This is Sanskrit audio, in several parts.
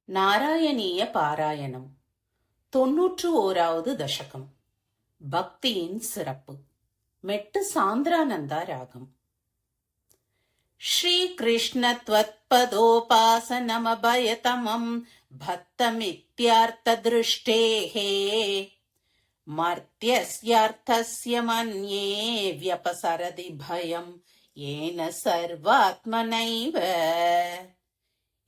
நாராயணீய பாராயணம் 91வது தசகம். பக்தியின் சிறப்பு. மெட்டு சாந்திரானந்தா ராகம். ஸ்ரீ கிருஷ்ண த்வத்பதோபாசனமபயதமம் பக்தமித்யார்த்த திருஷ்டேஹே மர்த்யஸ்யார்த்தஸ்ய மன்யே ವ್ಯಪಸರದಿ ಭಯಂ ಯೇನ ಸರ್ವಾತ್ಮನೈವ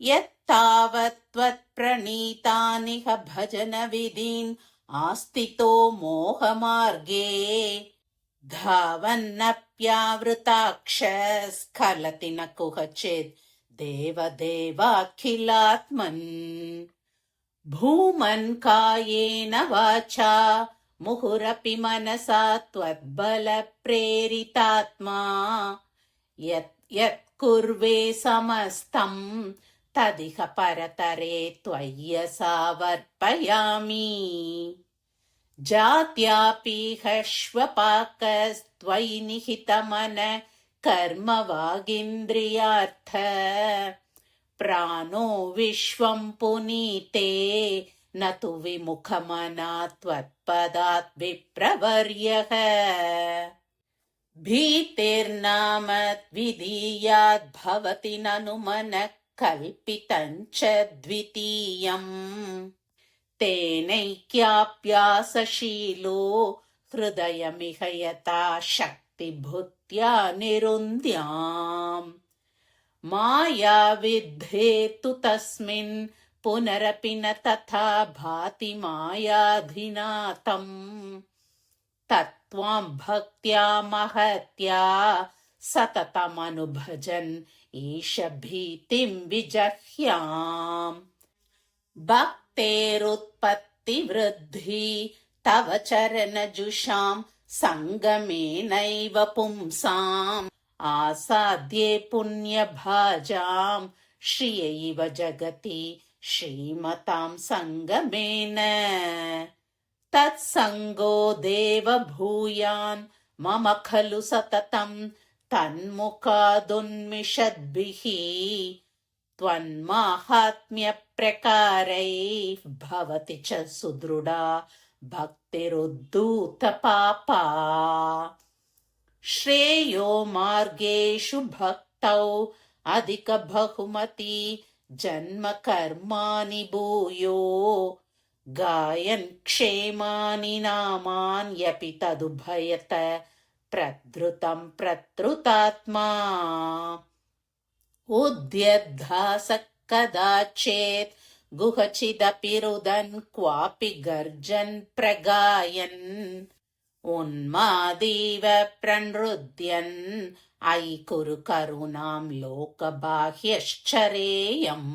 ಯತ್ತಾವತ್ ತ್ವತ್ಪ್ರಣೀತಾನಿಹ ಭಜನ ವಿಧೀನ್ ಆಸ್ಥಿತೋ ಮೋಹಮಾರ್ಗೇ ಧಾವನ್ನಪ್ಯಾವೃತಾಕ್ಷ ಸ್ಖಲತಿ ನ ಕುಹಚಿತ್ ದೇವದೇವಾಖಿಲಾತ್ಮನ್ ಭೂಮನ್ ಕಾಯೇನ ವಾಚಾ ಮುಹುರಪಿ ಮನಸಾ ತ್ವದ್ಬಲ ಪ್ರೇರಿತಾತ್ಮಾ ಯತ್ ಯತ್ ಕುರ್ವೆ ಸಮಸ್ತಂ ತದಿಹ ಪರತರೆ ತ್ವಯ್ಯ ಸಾವರ್ಪಯಾಮಿ ಜಾತ್ಯಾಪೀಹ ಶ್ವಪಾಕಸ್ತ್ವಯಿ ನಿಹಿತಮನ ಕರ್ಮ ವಾಗೀಂದ್ರಿಯಾರ್ಥ ಪ್ರಾಣೋ ವಿಶ್ವಂ ಪುನೀತೆ ನತು ವಿಮುಖಮನಾ ತ್ವತ್ಪದಾತ್ ವಿಪ್ರವರ್ಯಃ ಭೀತಿರ್ನಾಮ ದ್ವಿತೀಯಾದ್ ಭವತಿ ನನು ಮನಃ ಕಲ್ಪಿತಂಚ ದ್ವಿತೀಯಂ ತೇನೈಕ್ಯಾಪ್ಯಾಸಶೀಲೋ ಹೃದಯಮಿಹ ಯಥಾ ಶಕ್ತಿಭೂತ್ಯಾ ನಿರುಂದ್ಯಾಂ ಮಾಯಾ ವಿದ್ಧೇತು ತಸ್ಮಿನ್ ಪುನರಪಿ ನ ತಥಾ ಭಾತಿ ಮಾಯಾಧಿನಾಥಂ ತತ್ವಾಂ ಭಕ್ತ್ಯಾ ಮಹತ್ಯಾ ಸತತಮನುಭಜನ್ ಈಶ ಭೀತಿಂ ವಿಜಹ್ಯಾಂ ಭಕ್ತೇರುತ್ಪತ್ತಿ ವೃದ್ಧಿ ತವ ಚರಣಜುಷಾಂ ಸಂಗಮೇನೈವ ಪುಂಸಾಂ ಆಸಾದ್ಯೆ ಪುಣ್ಯಭಾಜಾಂ ಶ್ರಿಯೈವ ಜಗತಿ ಶ್ರೀಮತಾಂ ಸಂಗಮೇನ ತತ್ಸಂಗೋ ದೇವ ಭೂಯಾನ್ ಮಮ ಖಲು ಸತತಂ ತನ್ಮುಖಾದುನ್ಮಿಷದ್ಭಿಃ ತ್ವನ್ಮಾಹಾತ್ಮ್ಯ ಪ್ರಕಾರೈಃ ಭವತಿ ಚ ಸುದೃಢಾ ಭಕ್ತಿರುದ್ಧೂತ ಪಾಪಾ ಶ್ರೇಯೋ ಮಾರ್ಗೇಷು ಭಕ್ತೌ ಅಧಿಕ ಬಹುಮತಿ ಜನ್ಮ ಕರ್ಮಾಣಿ ಭೂಯೋ ಗಾಯನ್ ಕ್ಷೇಮಾನಿ ನಾಮಾನ್ಯಪಿ ತದುಭಯತ ಪ್ರಧೃತಂ ಪ್ರತೃತಾತ್ಮಾ ಉದ್ಯದ್ಧಾಸ ಕದಾಚೇತ್ ಗುಹಚಿದಪಿ ರುದನ್ ಕ್ವಾಪಿ ಗರ್ಜನ್ ಪ್ರಗಾಯನ್ ಉನ್ಮಾದೀವ ಪ್ರನೃದ್ಯನ್ ಐ ಕುರು ಕರುಣಾಂ ಲೋಕಬಾಹ್ಯಶ್ಚರೇಯಂ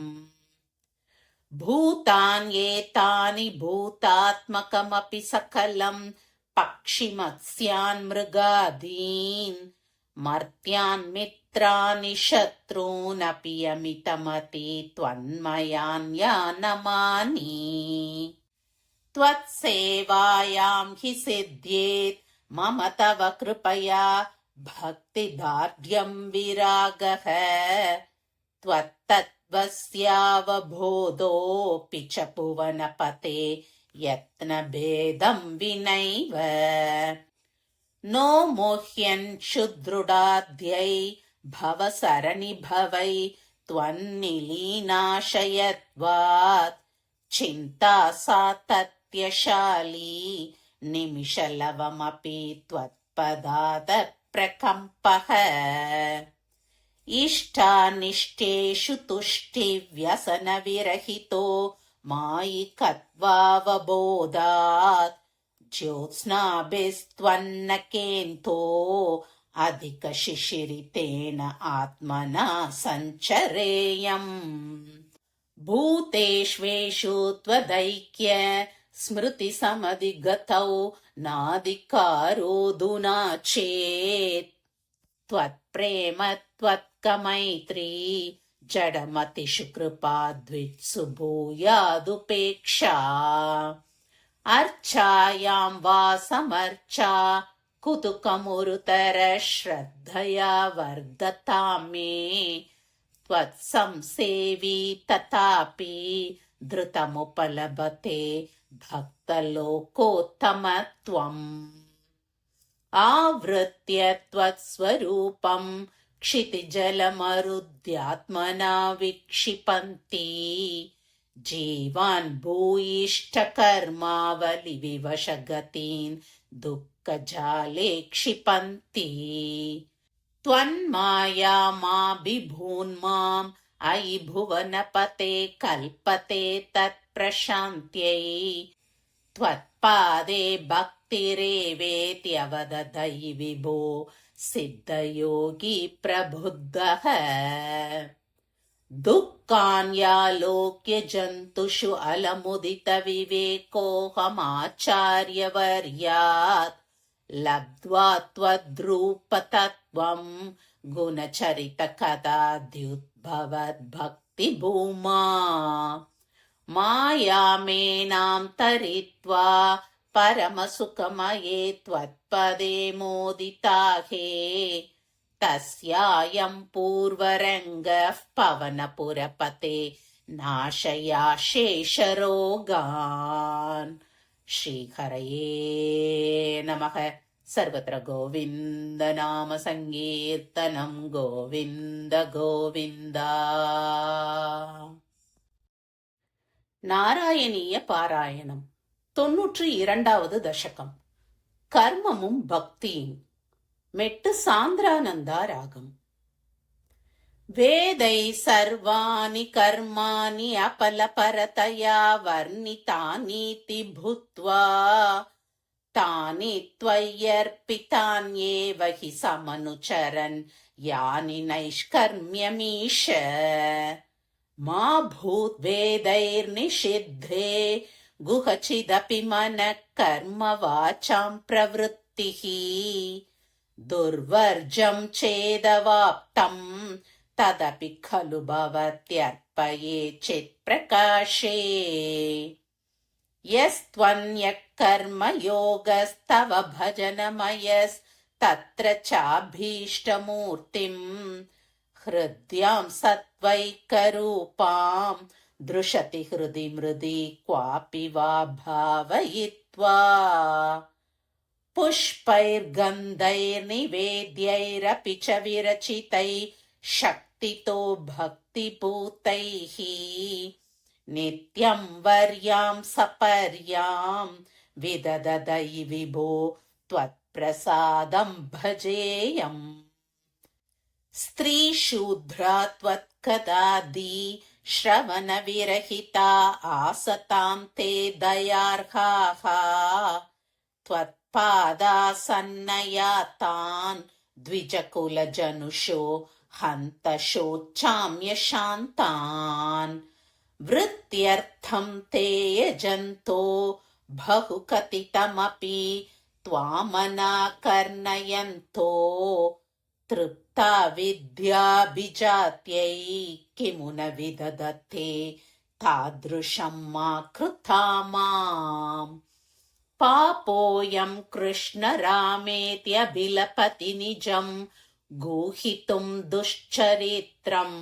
ಭೂತಾನ್ಯೇತಾನಿ ಭೂತಾತ್ಮಕಮಪಿ ಸಕಲಂ ಪಕ್ಷಿಮತ್ಸ್ಯಾನ್ ಮೃಗಾದೀನ್ ಮರ್ತ್ಯಾನ್ ಮಿತ್ರಾನಿ ಶತ್ರೂನಪಿ ಯಮಿತಮತಿ ತ್ವನ್ಮಯಾನ್ಯಾನಮಾನಿ ತ್ವತ್ಸೇವಾಯಾಂ ಹಿ ಸಿದ್ಧ್ಯೇತ್ ಮಮ ತವ ಕೃಪಯಾ ಭಕ್ತಿದಾರ್ಢ್ಯಂ ವಿರಾಗಃ ತ್ವತ್ತತ್ವಸ್ಯಾವಬೋಧೋಪಿ ಚ ಭುವನಪತೆ ಯತ್ನ ಭೇದಂ ವಿನೈವ ನೋ ಮೋಹ್ಯನ್ ಶುದೃಢಾಧ್ಯೈ ಭವಸರಣಿ ಭವೈ ತ್ವನ್ನಿಲೀನಾಶಯತ್ವಾತ್ ಚಿಂತಾ ಸಾತತ್ಯಶಾಲಿ ನಿಮಿಷಲವಮಪಿ ತ್ವತ್ಪದಾದ ಪ್ರಕಂಪಃ ಇಷ್ಟಾನಿಷ್ಟೇಷು ತುಷ್ಟಿ ವ್ಯಸನ ವಿರಹಿತೋ ಮಾಯಿಕತ್ವಾವಬೋಧಾತ್ ಜ್ಯೋತ್ಸ್ನಾಭಿಸ್ತ್ವನ್ನಕೇಂತೋ ಅಧಿಕ ಶಿಶಿರಿತೇನ ಆತ್ಮನಾ ಸಂಚರೇಯಂ ಭೂತೇಷ್ವೇಷು ತ್ವದೈಕ್ಯ ಸ್ಮೃತಿ ಸಮಧಿಗತೌ ನಾಧಿಕಾರೋಧುನಾ ಚೇತ್ ತ್ವತ್ಪ್ರೇಮ ತ್ವತ್ಕಮೈತ್ರೀ ಜಡಮತಿಷು ಕೃಪಾದ್ವಿತ್ಸು ಭೂಯಾದುಪೇಕ್ಷಾ ಅರ್ಚಾಯಾಂ ವಾ ಸಮರ್ಚಾ ಕುತುಕಮುರುತರ ಶ್ರದ್ಧಯಾ ವರ್ಧತಾಂ ಮೇ ತ್ವತ್ಸಂಸೇವಿ ತಥಾಪಿ धृतमुपलभते भक्तलोकोत्तमत्वम् आवृत्य त्वत्स्वरूपं क्षितिजलमरुद्यात्मना विक्षिपन्ति जीवान् भूयिष्ठकर्मावलिविवशगतीन् दुःखजाले क्षिपन्ति त्वन्मायामाभिभून्माम् अयि भुवनपते कल्पते तत्प्रशान्त्यै त्वत्पादे भक्तिरेवेत्यवदधयि विभो सिद्धयोगी प्रबुद्धः दुःखान्यालोक्य जन्तुषु अलमुदितविवेकोऽहमाचार्यवर्यात् लब्ध्वा त्वद्रूपतत्त्वं गुणचरितकथाद्युद्भवद्भक्तिभूमा मायामेनां तरित्वा परमसुखमये त्वत्पदे मोदिताहे तस्यायं पूर्वरङ्गः पवनपुरपते नाशयाशेषरोगान् श्रीहरये नमः सर्वत्र गोविन्द नाम संकीर्तनं गोविन्द गोविन्द நாராயணீய பாராயணம் 92வது தசகம் கர்மமும் பக்தியும் மெட்டு சாந்திரானந்தா ராகம் வேதை சர்வாணி கர்மாணி அபலபரதயா வர்ணிதானீதி புத்வா தானி த்வய்யர்ப்பிதான்யேவ ஹி சமனுச்சரன் யானி நைஷ்கர்ம்யமீஷ மா பூத் வேதைர்நிஷித்தே குஹசிதபி மனः கர்ம வாசாம் பிரவೃತ್ತಿः दुर्वर्जं चेदवाप्तं तदपि खलु भवत्यर्पये चित्प्रकाशे यस्त्वन्यः कर्मयोगस्तव भजनमयस्तत्र चाभीष्टमूर्तिं हृद्यां सत्त्वैकरूपां दृशति हृदि मृदि क्वापि वा भावयित्वा पुष्पैर्गन्धैर्निवेद्यैरपि च विरचितैः शक्तितो भक्तिपूतैः नित्यं वर्यां सपर्यां विदधदयि विभो त्वत्प्रसादं भजेयम् स्त्रीशूद्रा त्वत्कदादि श्रवणविरहिता आसतां ते दयार्हाः त्वत्पादासन्नयातान् द्विजकुलजनुषो हन्त शोचाम्य शान्तान् वृत्त्यर्थं ते यजन्तो बहुकथितमपि त्वामनाकर्णयन्तो तृप्ता विद्याभिजात्यै किमु न विदधते तादृशं मा कृता माम् पापोऽयं कृष्ण रामेत्यभिलपति निजं गूहितुं दुश्चरित्रम्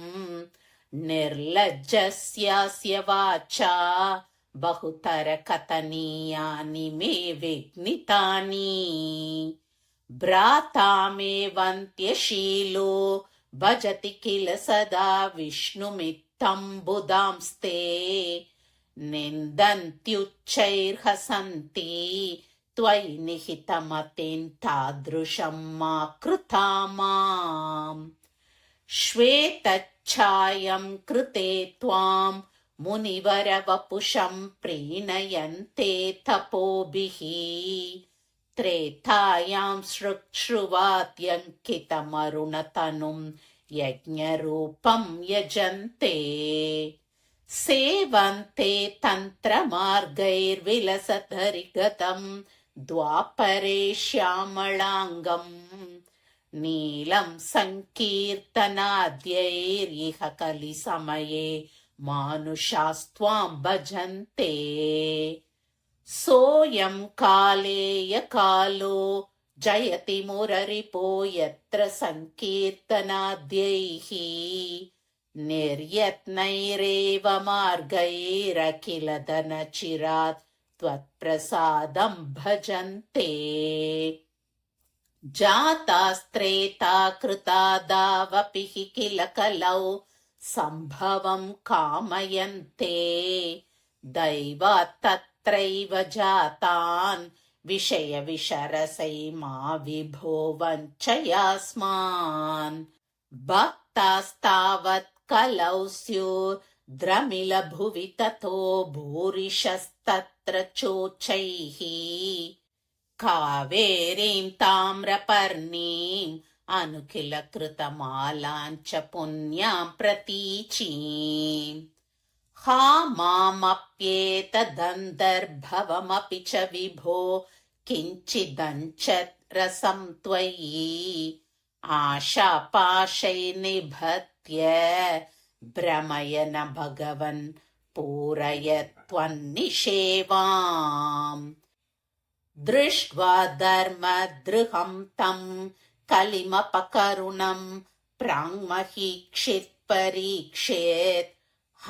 निर्लज्जस्यास्य वाचा बहुतर कथनीयानि मे विघ्नितानि भ्राता मे वन्त्यशीलो भजति किल सदा विष्णुमित्थं बुधांस्ते निन्दन्त्युच्चैर्हसन्ति त्वयि निहितमतिं तादृशं मा कृता माम् श्वेतच्छायं कृते त्वां मुनिवरवपुषं प्रीणयन्ते तपोभिः त्रेतायां सृक्ष्रुवाद्यङ्कितमरुणतनुं यज्ञरूपं यजन्ते सेवन्ते तन्त्रमार्गैर्विलसधरिगतं द्वापरे श्यामलाङ्गम् नीलं सङ्कीर्तनाद्यैरिह कलिसमये मानुषास्त्वां भजन्ते सोऽयं कालेय कालो जयति मुररिपो यत्र सङ्कीर्तनाद्यैः निर्यत्नैरेव मार्गैरखिलधनचिरात् त्वत्प्रसादं भजन्ते। जातास्त्रेता कृता दावपि हि किल कलौ सम्भवं कामयन्ते। दैवात् तत्रैव जातान् विषयविषरसै मा विभो वञ्चयास्मान्। भक्तास्तावत् कलौ स्युर्द्रमिलभुवि ततो भूरिशस्तत्र चोचैः। कावेरीं ताम्रपर्णीम् अनुकिलकृतमालाञ्च पुण्यां प्रतीचीम्। हा मामप्येतदन्तर्भवमपि च विभो किञ्चिदञ्चत् रसं त्वयि। आशापाशैर्निबध्य भ्रमय न भगवन् पूरय त्वन्निषेवाम्। दृष्ट्वा धर्मद्रुहं तं कलिमपकरुणं प्राङ्महीक्षित्परीक्षेत्।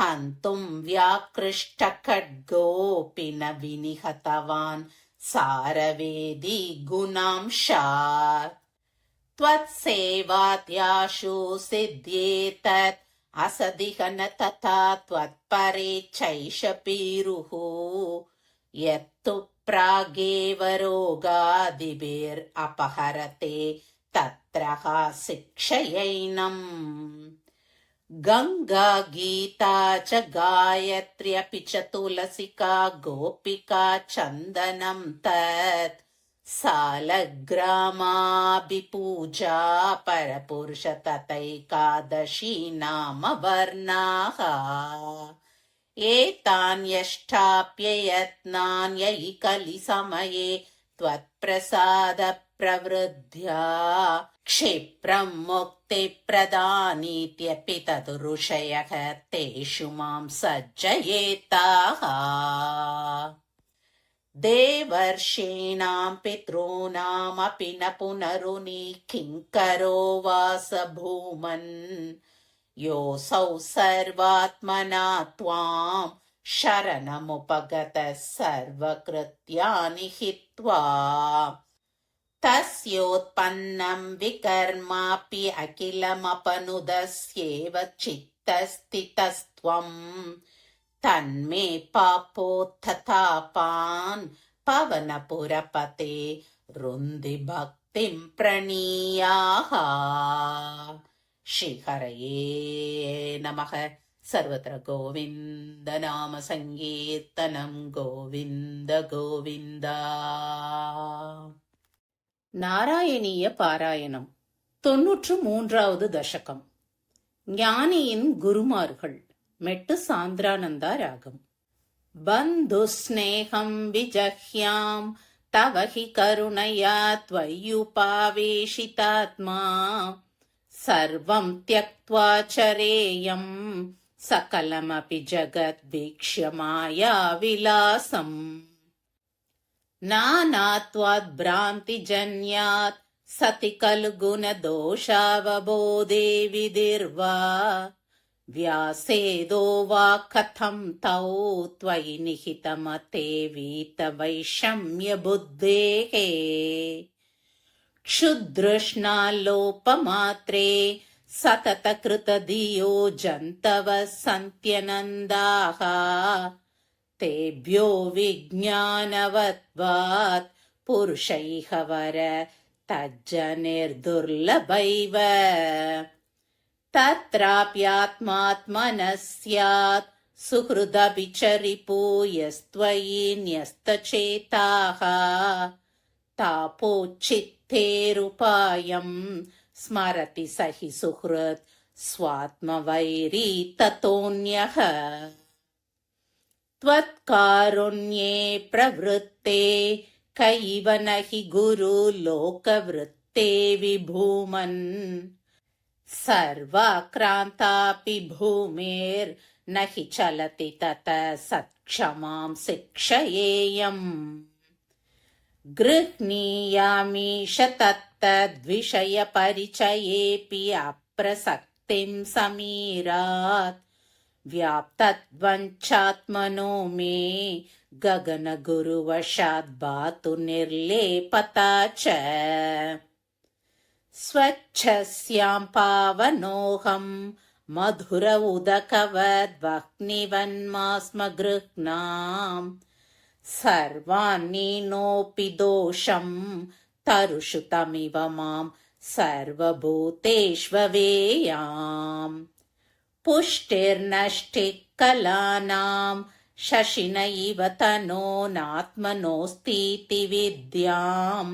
हन्तुं व्याकृष्टखड्गोऽपि न विनिहतवान् सारवेदी गुणांशात्। त्वत्सेवाद्याशु सिद्ध्येतत् असदिह न तथा त्वत्परेच्छैष पीरुः। यत्तु प्रागेव रोगादिभिरपहरते तत्र हा शिक्षयैनम्। गङ्गा गीता च गायत्र्यपि च तुलसिका गोपिका चन्दनं तत्। सालग्रामाभिपूजा परपुरुष तथैकादशी नाम वर्णाः। एतान्यष्टाप्ययत्नान्ययि कलिसमये त्वत्प्रसादप्रवृद्ध्या। क्षिप्रं मुक्तिप्रदानीत्यपि तद् ऋषयः तेषु मां सज्जयेताः। देवर्षीणां पितॄणामपि न पुनरुनि किङ्करो वास भूमन्। योऽसौ सर्वात्मना त्वां शरणमुपगतः सर्वकृत्यानि हित्वा। तस्योत्पन्नं विकर्मापि अखिलमपनुदस्येव चित्तस्थितस्त्वं। तन्मे पापोत्थतापान् पवनपुरपते रुन्धि भक्तिं प्रणीयाः। श्रीहरये नमः। सर्वत्र गोविन्द नाम संकीर्तनं गोविन्द गोविन्द। நாராயணீய பாராயணம் 93வது தசகம். ஞானியின் குருமார்கள். மெட்டு சாந்திரானந்தா ராகம். பந்து ஸ்நேகம் விஜஹ்யாம் தவ ஹி கருணயா த்வய்யுபாவேஷிதாத்மா. சர்வம் த்யக்த்வா சரேயம் சகலமபி ஜகத் வீக்ஷ்ய மாயா விலாசம். நானாத்வாத் பிராந்தி ஜன்யாத் சதி கலு குண தோஷாவபோதே விதிர்வா. व्यासेदो वा कथं तौ त्वयि निहितमते वीतवैषम्य बुद्धेः. क्षुद्रष्णालोपमात्रे सततकृतधियो जन्तवः सन्त्यनन्दाः. तेभ्यो विज्ञानवद्वात् पुरुषैः वर तज्जनिर्दुर्लभैव. तत्राप्यात्मात्मनः स्यात् सुहृदभिचरिपो यस्त्वयि न्यस्तचेताः. तापोच्चित्तेरुपायं स्मरति स हि सुहृत् स्वात्मवैरी ततोऽन्यः. त्वत्कारुण्ये प्रवृत्ते कैव न हि गुरुलोकवृत्ते विभूमन्. सर्वाक्रान्तापि भूमेर्न हि चलति ततः सत्क्षमां शिक्षयेयम्. गृह्णीयामीश तत्तद्विषयपरिचयेऽपि अप्रसक्तो भक्तिं समीरात् व्याप्तत्वञ्चात्मनो मे गगनगुरुवशात् भातु निर्लेपता च स्वच्छस्यां पावनोऽहं मधुर उदकवद्वह्निवन्मास्म गृह्णाम् सर्वान्नीनोऽपि दोषं तरुषु तमिव मां सर्वभूतेष्वेयाम् पुष्टिर्नष्टिः कलानां शशिन इव तनोनात्मनोऽस्तीति विद्याम्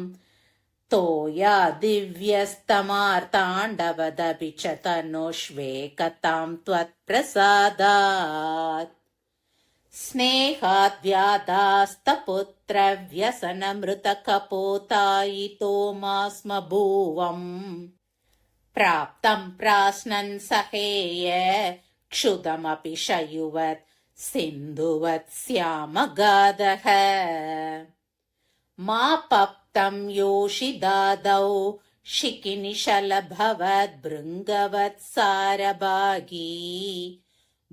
तोया दिव्यस्तमार्ताण्डवदपि च तनुष्वेकतां त्वत्प्रसादात् स्नेहाद्व्यादास्तपुत्रव्यसनमृतकपोतायितो मास्म भुवम् प्राप्तं प्राश्नन् सहेय क्षुदमपि शयुवत् सिन्धुवत् स्यामगाधः मा पप्तं योषिदादौ शिखिनिशलभवद्भृङ्गवत् सारभागी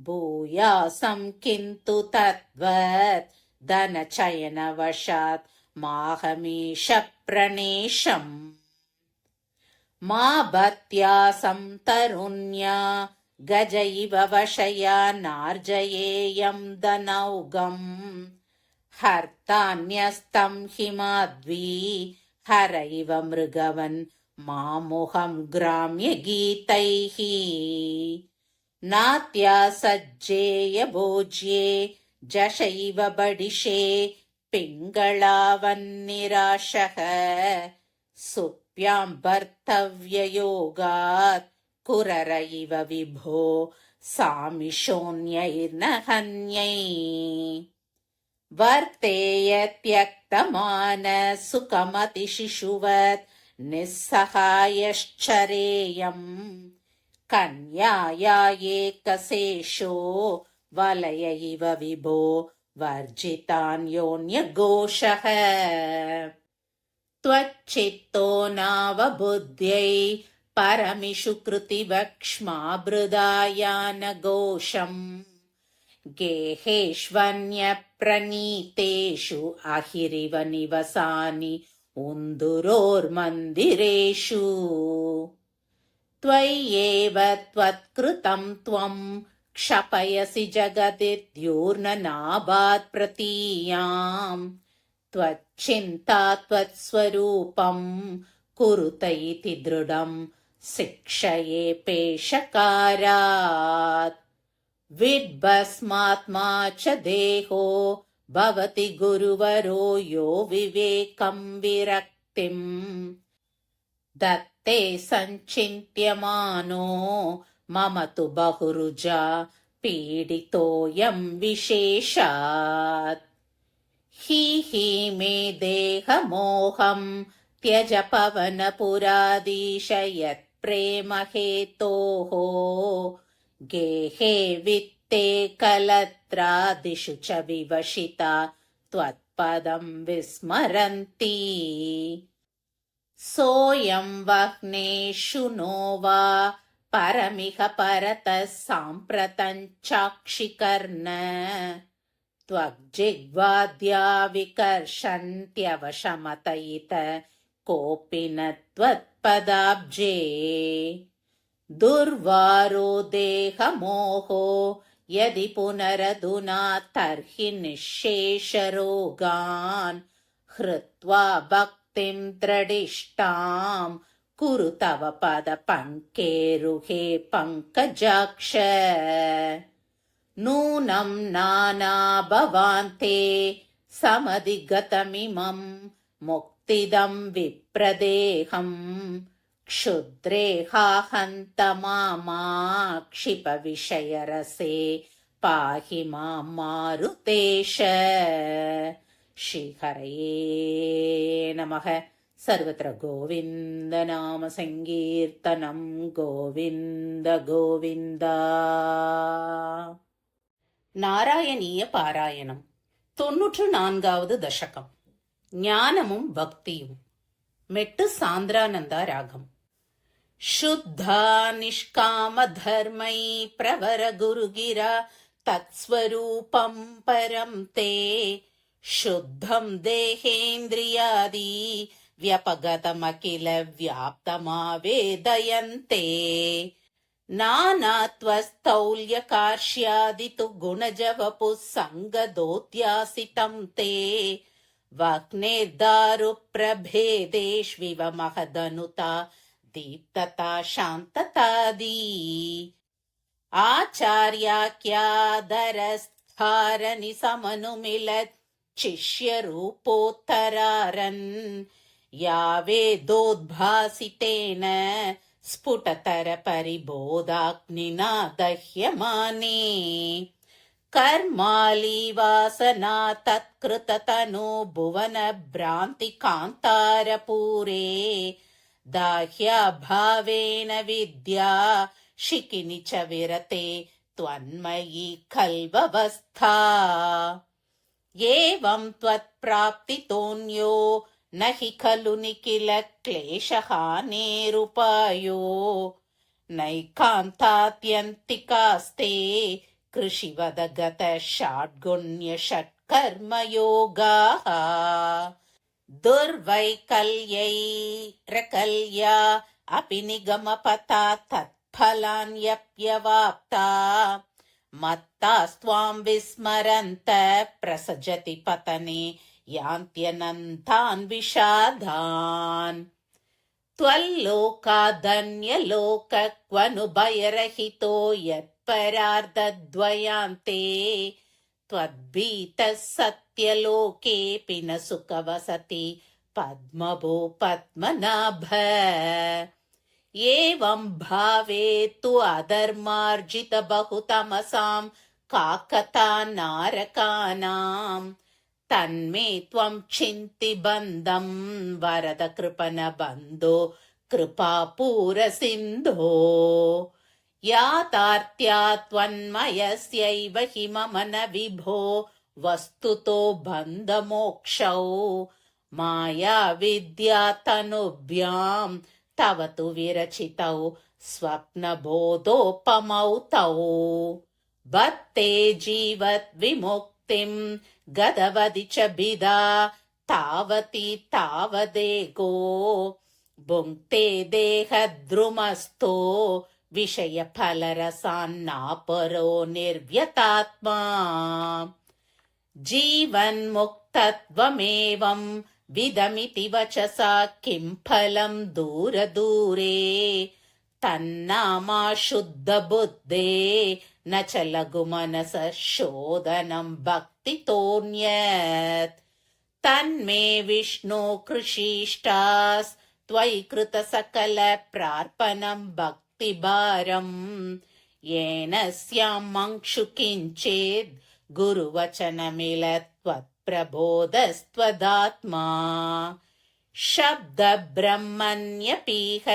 भूयासं किन्तु तद्वत् धनचयनवशात् माहमीश प्रणेशम् मा भत्यासं तरुण्या गज इव वशया नार्जयेयं धनौघम् हर्तान्यस्तं हिमाद्वी हर इव मृगवन् मामुहं ग्राम्यगीतैः नात्यासज्जेय भोज्ये जश इव बडिशे पिङ्गळावन्निराशः सुप्यां भर्तव्ययोगात् कुरर इव विभो सामिषोऽन्यैर्न हन्यै वर्तेय त्यक्तमानसुखमतिशिशुवत् निस्सहायश्चरेयम् कन्याया एकशेषो वलय इव विभो वर्जितान्योन्यघोषः त्वच्चित्तो नावबुद्ध्यै परमिषु कृतिवक्ष्माभृदायानघोषम् गेहेष्वन्यप्रणीतेषु अहिरिव निवसानि उन्दुरोर्मन्दिरेषु त्वय्येव त्वत्कृतं त्वं क्षपयसि जगदिद्यूर्णनाभात् प्रतीयाम् त्वच्चिन्ता त्वत्स्वरूपं कुरुत इति दृढं शिक्षये पेशकारात् विद्भस्मात्मा च देहो भवति गुरुवरो यो विवेकं विरक्तिम् दत्ते सञ्चिन्त्यमानो मम तु बहुरुजा पीडितोऽयं विशेषात् हि मे देहमोहं त्यज पवनपुराधीश यत्प्रेम हेतोः गेहे वित्ते कलत्रादिषु च विवशिता त्वत्पदं विस्मरन्ति सोऽयं वह्नेषु नो वा परमिह परतः साम्प्रतञ्चाक्षिकर्ण त्वग्जिह्वाद्या विकर्षन्त्यवशमतयित कोऽपि न त्वत्पदाब्जे दुर्वारो देहमोहो यदि पुनरधुना तर्हि निःशेषरोगान् हृत्वा भक्तिं दृढिष्टां कुरु तव पदपङ्केरुहे पङ्कजाक्ष नूनं नानाभवान्ते समधिगतमिमं मुक्तिदं विप्रदेहम् क्षुद्रेहाहन्त मामाक्षिप विषयरसे पाहि मां मारुतेश। श्रीहरये नमः। सर्वत्र गोविन्द नाम संकीर्तनं गोविन्द गोविन्द। நாராயணீய பாராயணம் 94வது தசகம். ஞானமும் பக்தியும். மெட்டு சாந்திரானந்தா ராகம். शुद्धा निष्कामधर्मै प्रवर गुरुगिरा तत्स्वरूपं परं ते शुद्धं देहेन्द्रियादि व्यपगतमखिल व्याप्तमावेदयन्ते नानात्वस्तौल्यकार्ष्यादि तु गुणजवपुः सङ्गदोत्यासितं ते वह्नेर्दारुप्रभेदेष्विव महदनुता दीप्तता शान्ततादी आचार्याख्यादरस्थारनि समनुमिलत् शिष्यरूपोत्तरारन् यावेदोद्भासितेन स्फुटतर परिबोधाग्निना दह्यमाने कर्माली वासना तत्कृततनो भुवन भ्रान्ति कान्तारपूरे दाह्या भावेन विद्या शिखिनि च विरते त्वन्मयी खल्वस्था एवं त्वत्प्राप्तितोऽन्यो न हि खलु निखिल क्लेशहानेरुपायो नैकान्तात्यन्तिकास्ते कृषिवदगत षड्गुण्य षट्कर्मयोगाः दुर्वैकल्यैरकल्या अपि निगमपथा तत्फलान्यप्यवाप्ता मत्तास्त्वां विस्मरन्त प्रसजति पतने यान्त्यनन्तान् विषादान् त्वल्लोकादन्यलोकक्वनुभयरहितो यत्परार्धद्वयान्ते त्वद्भीतः सत्यलोकेऽपि न सुखवसति पद्मभो पद्मनाभ एवं भावे तु अधर्मार्जित बहुतमसां काकता नारकानां तन्मे त्वं चिन्ति बन्धं वरद कृपण बन्धो कृपापूरसिन्धो याथार्थ्या त्वन्मयस्यैव हि मम न विभो वस्तुतो बन्धमोक्षौ माया विद्या तनुभ्यां तव तु विरचितौ स्वप्नबोधोपमौ तौ बत्ते जीवत् विमुक्तिं गदवदि च भिदा तावती तावदेगो भुङ्क्ते देहद्रुमस्थो विषयफलरसान्नापरो निर्व्यतात्मा जीवन्मुक्तत्वमेवं विदमिति वचसा किं फलं दूरदूरे तन्नामा शुद्धबुद्धे न च लघुमनसः शोधनं भक्तितोऽन्यत् तन्मे विष्णो कृषीष्टास्त्वयि कृतसकल प्रार्पणं भक्तिभारं येन स्यां मंक्षु किञ्चेद् गुरुवचनमिलत् त्वत्प्रबोधस्त्वदात्मा शब्दब्रह्मण्यपीह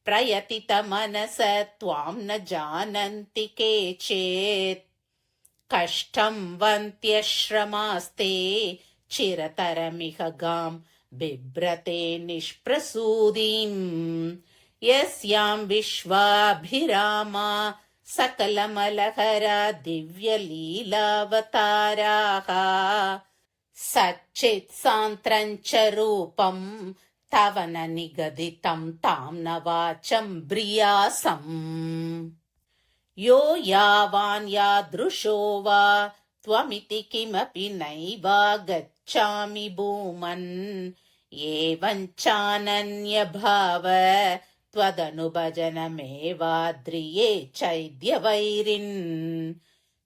प्रयतितमनस त्वां न जानन्ति केचित् कष्टं वन्त्यश्रमास्ते चिरतरमिह गां बिभ्रते निष्प्रसूदिं यस्यां विश्वाभिरामा सकलमलहरा दिव्यलीलावताराः सच्चित्सान्त्रं च रूपं तव न निगदितं तां न वाचं ब्रियासम् यो यावान् यादृशो वा त्वमिति किमपि नैवागच्छामि भूमन् एवं चानन्यभाव त्वदनुभजनमेवाद्रिये चैद्यवैरिन्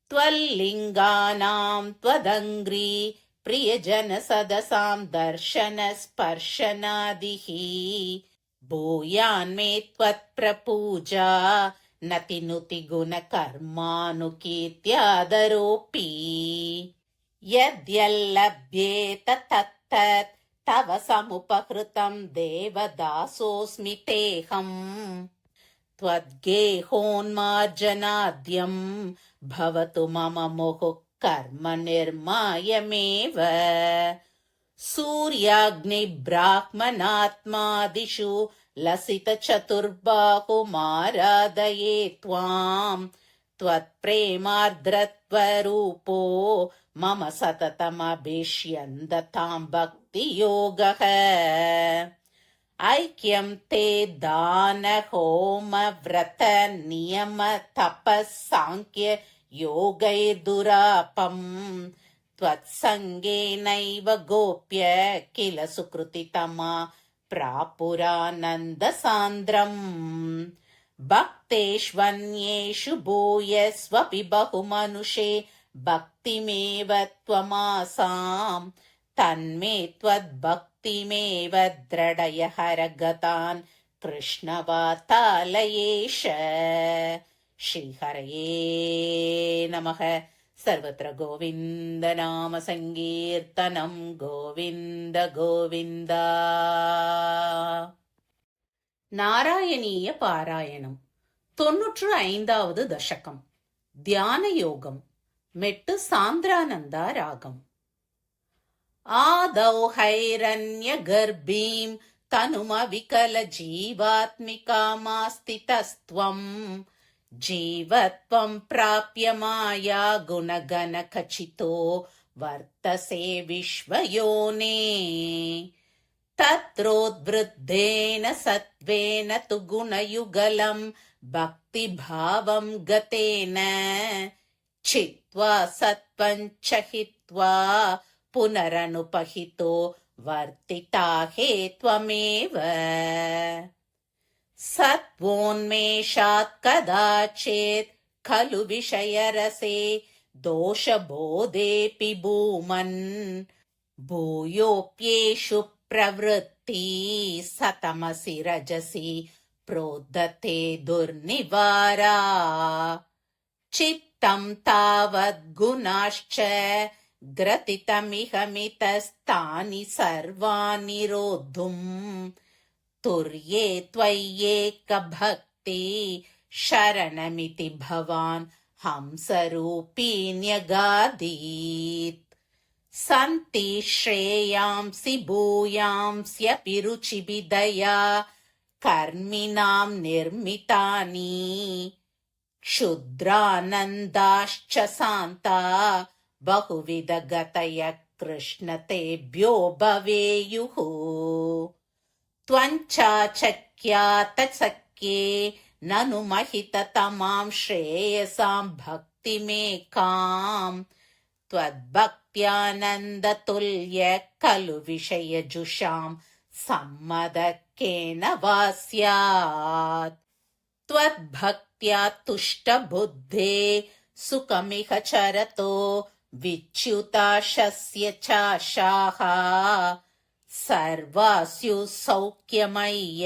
त्वल्लिङ्गानां त्वदङ्घ्रि प्रियजनसदसां दर्शनस्पर्शनादिः भूयान्मे त्वत्प्रपूजा नतिनुति गुणकर्मानुकीर्त्यादरोऽपि यद्यल्लभ्येत तत्तत् तव समुपहृतं देवदासोऽस्मि तेऽहम् त्वद्गेहोन्मार्जनाद्यं भवतु मम मुहुः कर्म निर्मायमेव सूर्याग्निब्राह्मणात्मादिषु लसितचतुर्बाहुमाराधये त्वाम् त्वत्प्रेमार्द्रत्वरूपो मम सततमभिष्यन्दतां भक्तियोगः ऐक्यं ते दान होम व्रत नियम तपः सांख्य योगैर्दुरापम् त्वत्सङ्गेनैव गोप्य किल सुकृतितमा प्रापुरानन्दसान्द्रम् भक्तेष्वन्येषु भूयस्वपि बहुमनुषे भक्तिमेव त्वमासाम् तन्मे त्वद्भक्तिमेव दृढय हरगतान् कृष्णवातालयेश। श्रीहरये नमः। सर्वत्र गोविन्द नाम संकीर्तनं गोविन्द गोविन्द। நாராயணீய பாராயணம் 95வது தசகம். தியான யோகம். மெட்டு சாந்திரானந்தா ராகம். ஆதௌ ஹைரண்ய கர்ப்பீம் தனுமவிகல ஜீவாத்மிகாமாஸ்திதஸ்த்வம் ஜீவத்வம் பிராப்ய மாயா குணகன கச்சிதோ வர்த்தசே விஸ்வயோனே तत्रोद्वृद्धेन सत्त्वेन तु गुणयुगलं भक्तिभावं गतेन छित्त्वा सत्त्वं च हित्वा पुनरनुपहितो वर्तिता हे त्वमेव। सत्त्वोन्मेषात् कदाचित् खलु विषयरसे दोषबोधेऽपि भूमन् भूयोऽप्येषु प्रवृत्ति सतमसि रजसि प्रोद्धते दुर्निवारा चित्तं तावद्गुणाश्च ग्रथितमिहमितस्तानि सर्वाणि रोद्धुम् तुर्ये त्वय्येक भक्ति शरणमिति भवान् हंसरूपी न्यगादीत् सन्ति श्रेयांसि भूयांस्यपि रुचिभिदया कर्मिणां निर्मितानि क्षुद्रानन्दाश्च सान्ता बहुविधगतय कृष्ण तेभ्यो भवेयुः। त्वञ्चाचक्यात सख्ये ननु महिततमां श्रेयसां भक्तिमेकाम् त्वद्भक्त्यानन्दतुल्य खलु विषयजुषां सम्मदकेन वा स्यात्। त्वद्भक्त्या तुष्टबुद्धे सुखमिह चरतो विच्युताशस्य चाशाः सर्वास्यु सौख्यमय्य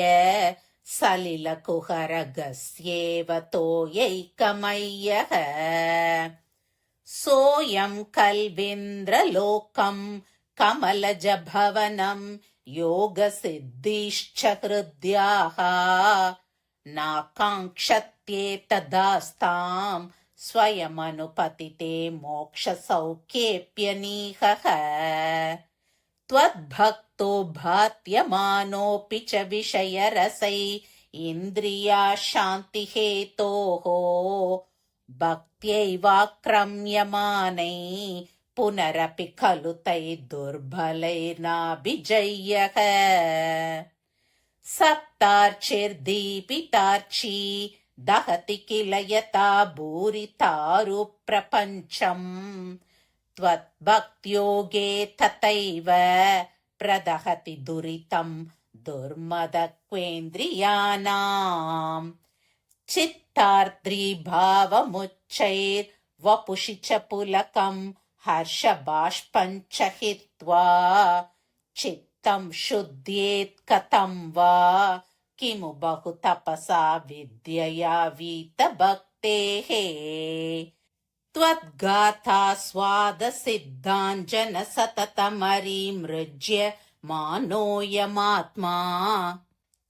सलिलकुहरगस्येव तोयैकमय्यः। सोऽयं कल्वीन्द्रलोकं कमलजभवनं योगसिद्धिश्च हृद्याः नाकाङ्क्षत्येतदास्तां स्वयमनुपतिते मोक्षसौख्येऽप्यनीहः। त्वद्भक्तो भात्यमानोऽपि च विषयरसै इन्द्रियाशान्तिहेतोः भक्त्यैवाक्रम्यमानै पुनरपि खलु तैर्दुर्बलैर्नाभिजय्यः। सप्तार्चिर्दीपितार्ची दहति किल यथा भूरितारुप्रपञ्चम् त्वद्भक्त्योगे तथैव प्रदहति दुरितं दुर्मदक्वेन्द्रियाणाम्। चित्तार्द्रीभावमुच्चैर्वपुषि च पुलकं हर्षबाष्पञ्च हित्वा चित्तं शुद्ध्येत् कथं वा किमु बहु तपसा विद्यया वीतभक्तेः। त्वद्गाथा स्वादसिद्धाञ्जन सततमरीमृज्य मानोऽयमात्मा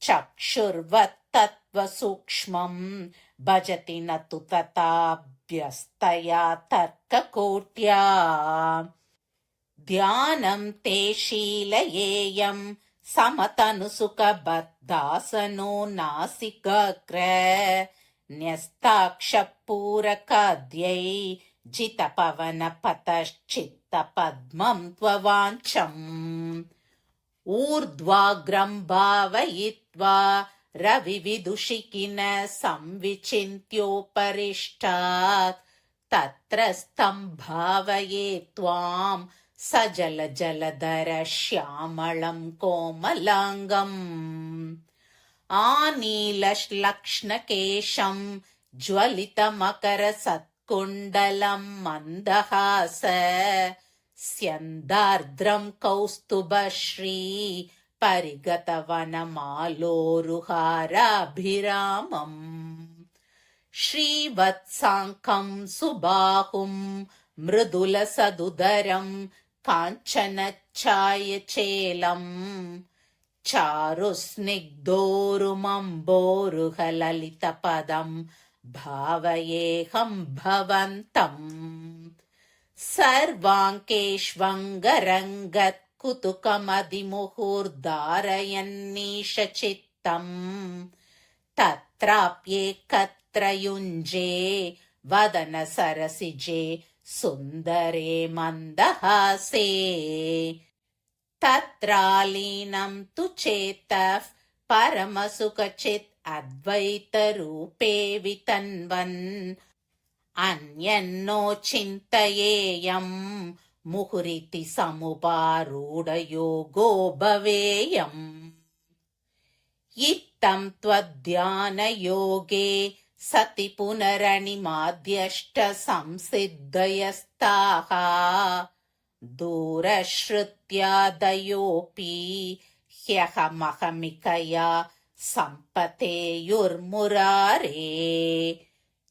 चक्षुर्वत्तत्त्वसूक्ष्मं भजति न तु तथाभ्यस्तया तर्ककोट्या। ध्यानं ते शीलयेयं समतनुसुखबद्धासनो नासिकाग्र न्यस्ताक्षपूरकाद्यै जितपवनपतश्चित्तपद्मं त्ववाञ्छम् ऊर्ध्वाग्रं भावयित्वा रविविदुषिकिन संविचिन्त्योपरिष्टात् तत्र स्तम्भावये त्वां सजलजलधर श्यामलं कोमलाङ्गम् आनीलश्लक्ष्णकेशं ज्वलितमकरसत्कुण्डलं मन्दहास स्यन्दार्द्रं कौस्तुभश्री परिगतवनमालोरुहाराभिरामम् श्रीवत्साङ्कं सुबाहुं मृदुलसदुदरं काञ्चनच्छायचेलम् चारुस्निग्धोरुमम्बोरुहललितपदं भावयेऽहं भवन्तम् सर्वाङ्केष्वङ्गरङ्गत्कुतुकमधिमुहुर्धारयन्नीशचित्तम् तत्राप्येकत्र युञ्जे वदन सरसिजे सुन्दरे मन्दहासे तत्रालीनं तु चेतः परमसुखचित् अद्वैतरूपे वितन्वन् अन्यन्नो चिन्तयेयं मुहुरिति समुपारूढयोगो भवेयम् इत्थं त्वद्ध्यानयोगे सति पुनरनिमाद्यष्टसंसिद्धयस्ताः दूरश्रुत्यादयोऽपि ह्यहमहमिकया सम्पतेयुर्मुरारे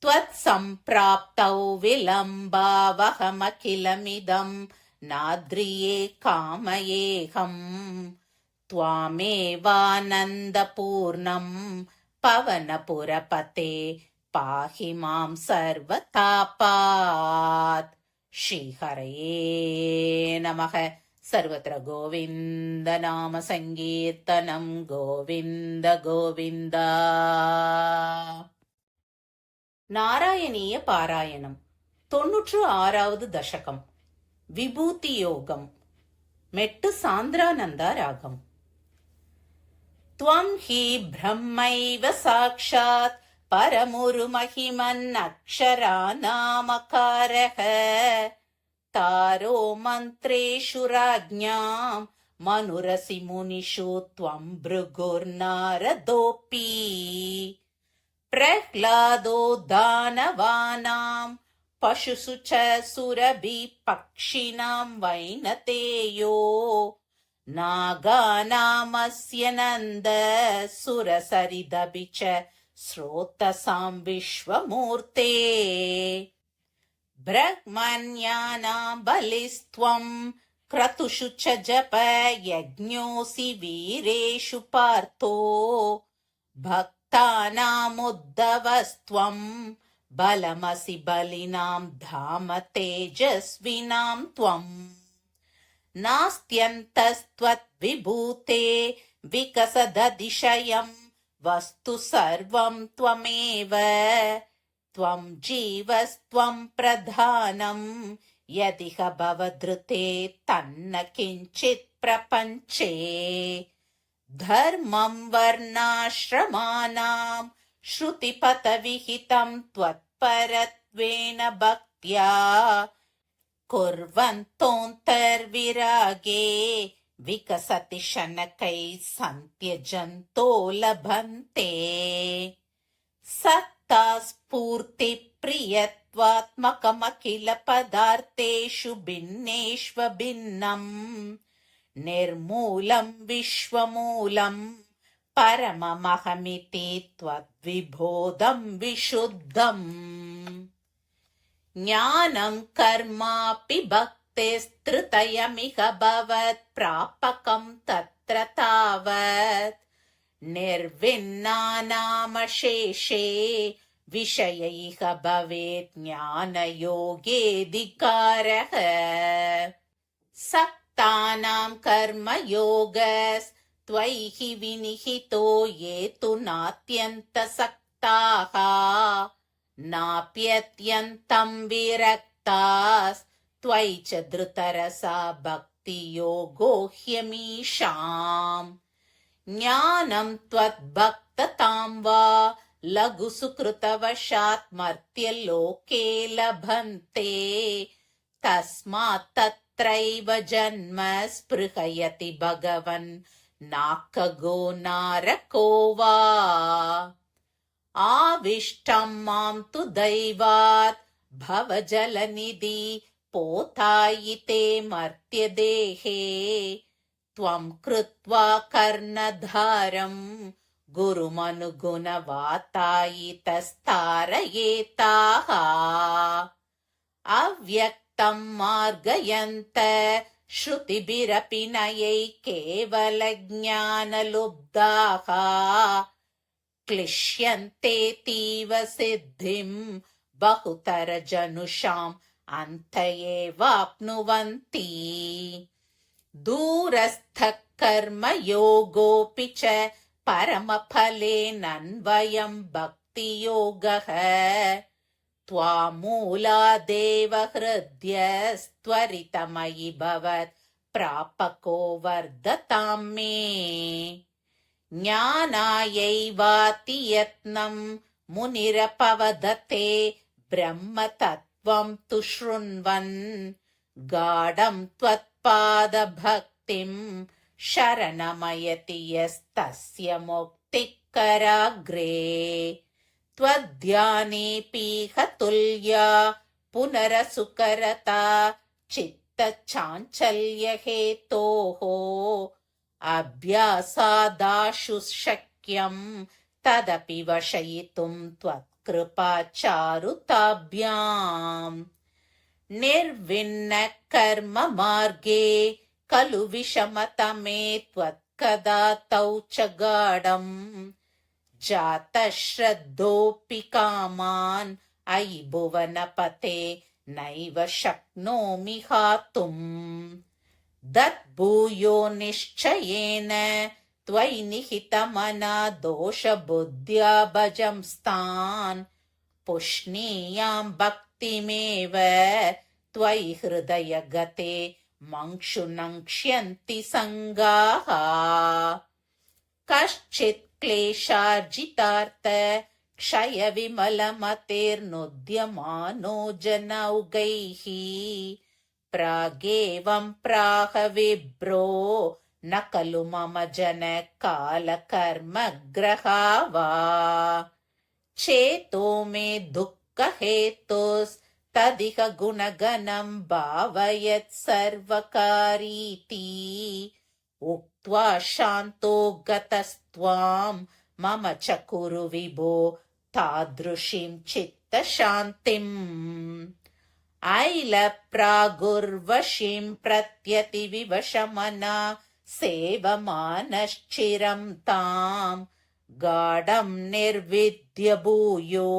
त्वत्सम्प्राप्तौ विलम्बावहमखिलमिदं नाद्रिये कामयेऽहम् त्वामेवानन्दपूर्णं पवनपुरपते पाहि मां सर्वतापात् श्रीहरये नमः सर्वत्र गोविन्द नाम संकीर्तनं गोविन्द गोविन्द நாராயணீய பாராயணம் 96வது தசகம் விபூதி யோகம் மெட்டு சாந்திரானந்தா ராகம் த்வம் ஹி பிரம்மைவ சாக்ஷாத் பரமுருமஹிமன் அக்ஷராநாமகாரஹ தாரோ மந்த்ரேஷு ராஜ்ஞாம் மனுரசி முனிஷு த்வம் பிருகுர்நாரதோபி प्रह्लादो दानवानां पशुषु च सुरभि पक्षिणां वैनतेयो नागानामस्य नन्द सुरसरिदभि च स्रोतसां विश्वमूर्ते ब्रह्मण्यानां बलिस्त्वं क्रतुषु च जप यज्ञोऽसि वीरेषु पार्थो भक्तानामुद्धवस्त्वं बलमसि बलिनां धाम तेजस्विनां त्वम् नास्त्यन्तस्त्वद्विभूते विकसदतिशयं वस्तु सर्वं त्वमेव त्वं जीवस्त्वं प्रधानं यदिह भवधृते तन्न किञ्चित् प्रपञ्चे धर्मं वर्णाश्रमाणां श्रुतिपथविहितं त्वत्परत्वेन भक्त्या कुर्वन्तोऽन्तर्विरागे विकसति शनकैः सन्त्यजन्तो लभन्ते सत्ता स्फूर्तिप्रियत्वात्मकमखिल पदार्थेषु भिन्नेष्वभिन्नम् निर्मूलं विश्वमूलं परममहमिति त्वद्विबोधं विशुद्धम् ज्ञानं कर्मापि भक्तिस्तृतयमिह भवत् प्रापकं तत्र तावत् निर्विन्नानामशेषे विषय इह भवेत् ज्ञानयोगेऽधिकारः सक्तानां कर्मयोगस् त्वयि हि विनिहितो ये तु नात्यन्तसक्ताः नाप्यत्यन्तं विरक्तास्त्वयि च धृतरसा भक्तियोगो ह्यमीषाम् ज्ञानं त्वद्भक्ततां वा लघुसुकृतवशात् मर्त्यलोके लभन्ते तस्मात् तत्रैव जन्म स्पृहयति भगवन् नाकगो नारको वा आविष्टं मां तु दैवात् भवजलनिधि पोतायिते मर्त्यदेहे त्वं कृत्वा कर्णधारं गुरुमनुगुणवातायितस्तारयेताः अव्यक्तं मार्गयन्त श्रुतिभिरपि नयै केवलज्ञानलुब्धाः क्लिश्यन्तेतीव सिद्धिं बहुतरजनुषाम् अन्त एवाप्नुवन्ति दूरस्थः कर्मयोगोऽपि च परमफलेनन्वयं भक्तियोगः त्वामूलादेव हृद्यस्त्वरितमयि भवत् प्रापको वर्धतां मे ज्ञानायैवाति यत्नं मुनिरपवदते ब्रह्मतत्त्वं तु शृण्वन् गाढं त्वत्पादभक्तिं शरणमयति यस्तस्य मुक्तिः कराग्रे त्वद्ध्यानेऽपीह तुल्या पुनरसुकरता चित्तचाञ्चल्यहेतोः अभ्यासादाशु शक्यं तदपि वशयितुं त्वत्कृपाचारुताभ्याम् निर्विण्णः कर्म मार्गे खलु विषमतमे त्वत्कदा तौ च गाढम् जातः श्रद्धोऽपि कामान् अयि भुवनपते नैव शक्नोमि हातुम् दद्भूयो निश्चयेन त्वयि निहितमना दोषबुद्ध्या भजंस्तान् पुष्णीयां भक्तिमेव त्वयि हृदयगते मंक्षु नङ्क्ष्यन्ति संगाः कश्चित् क्लेशार्जितार्थ क्षय विमलमतेर्नुद्यमानो जनौघैः प्रागेवं प्राह विभ्रो न खलु मम जन कालकर्मग्रहा वा चेतो मे दुःखहेतुस्तदिह गुणगणं भावयत् सर्वकारीति उक्त्वा शान्तो गतस्त्वां मम च कुरु विभो तादृशीं चित्तशान्तिम् ऐलप्रागुर्वशीं प्रत्यतिविवशमना सेवमानश्चिरं तां गाढं निर्विद्य भूयो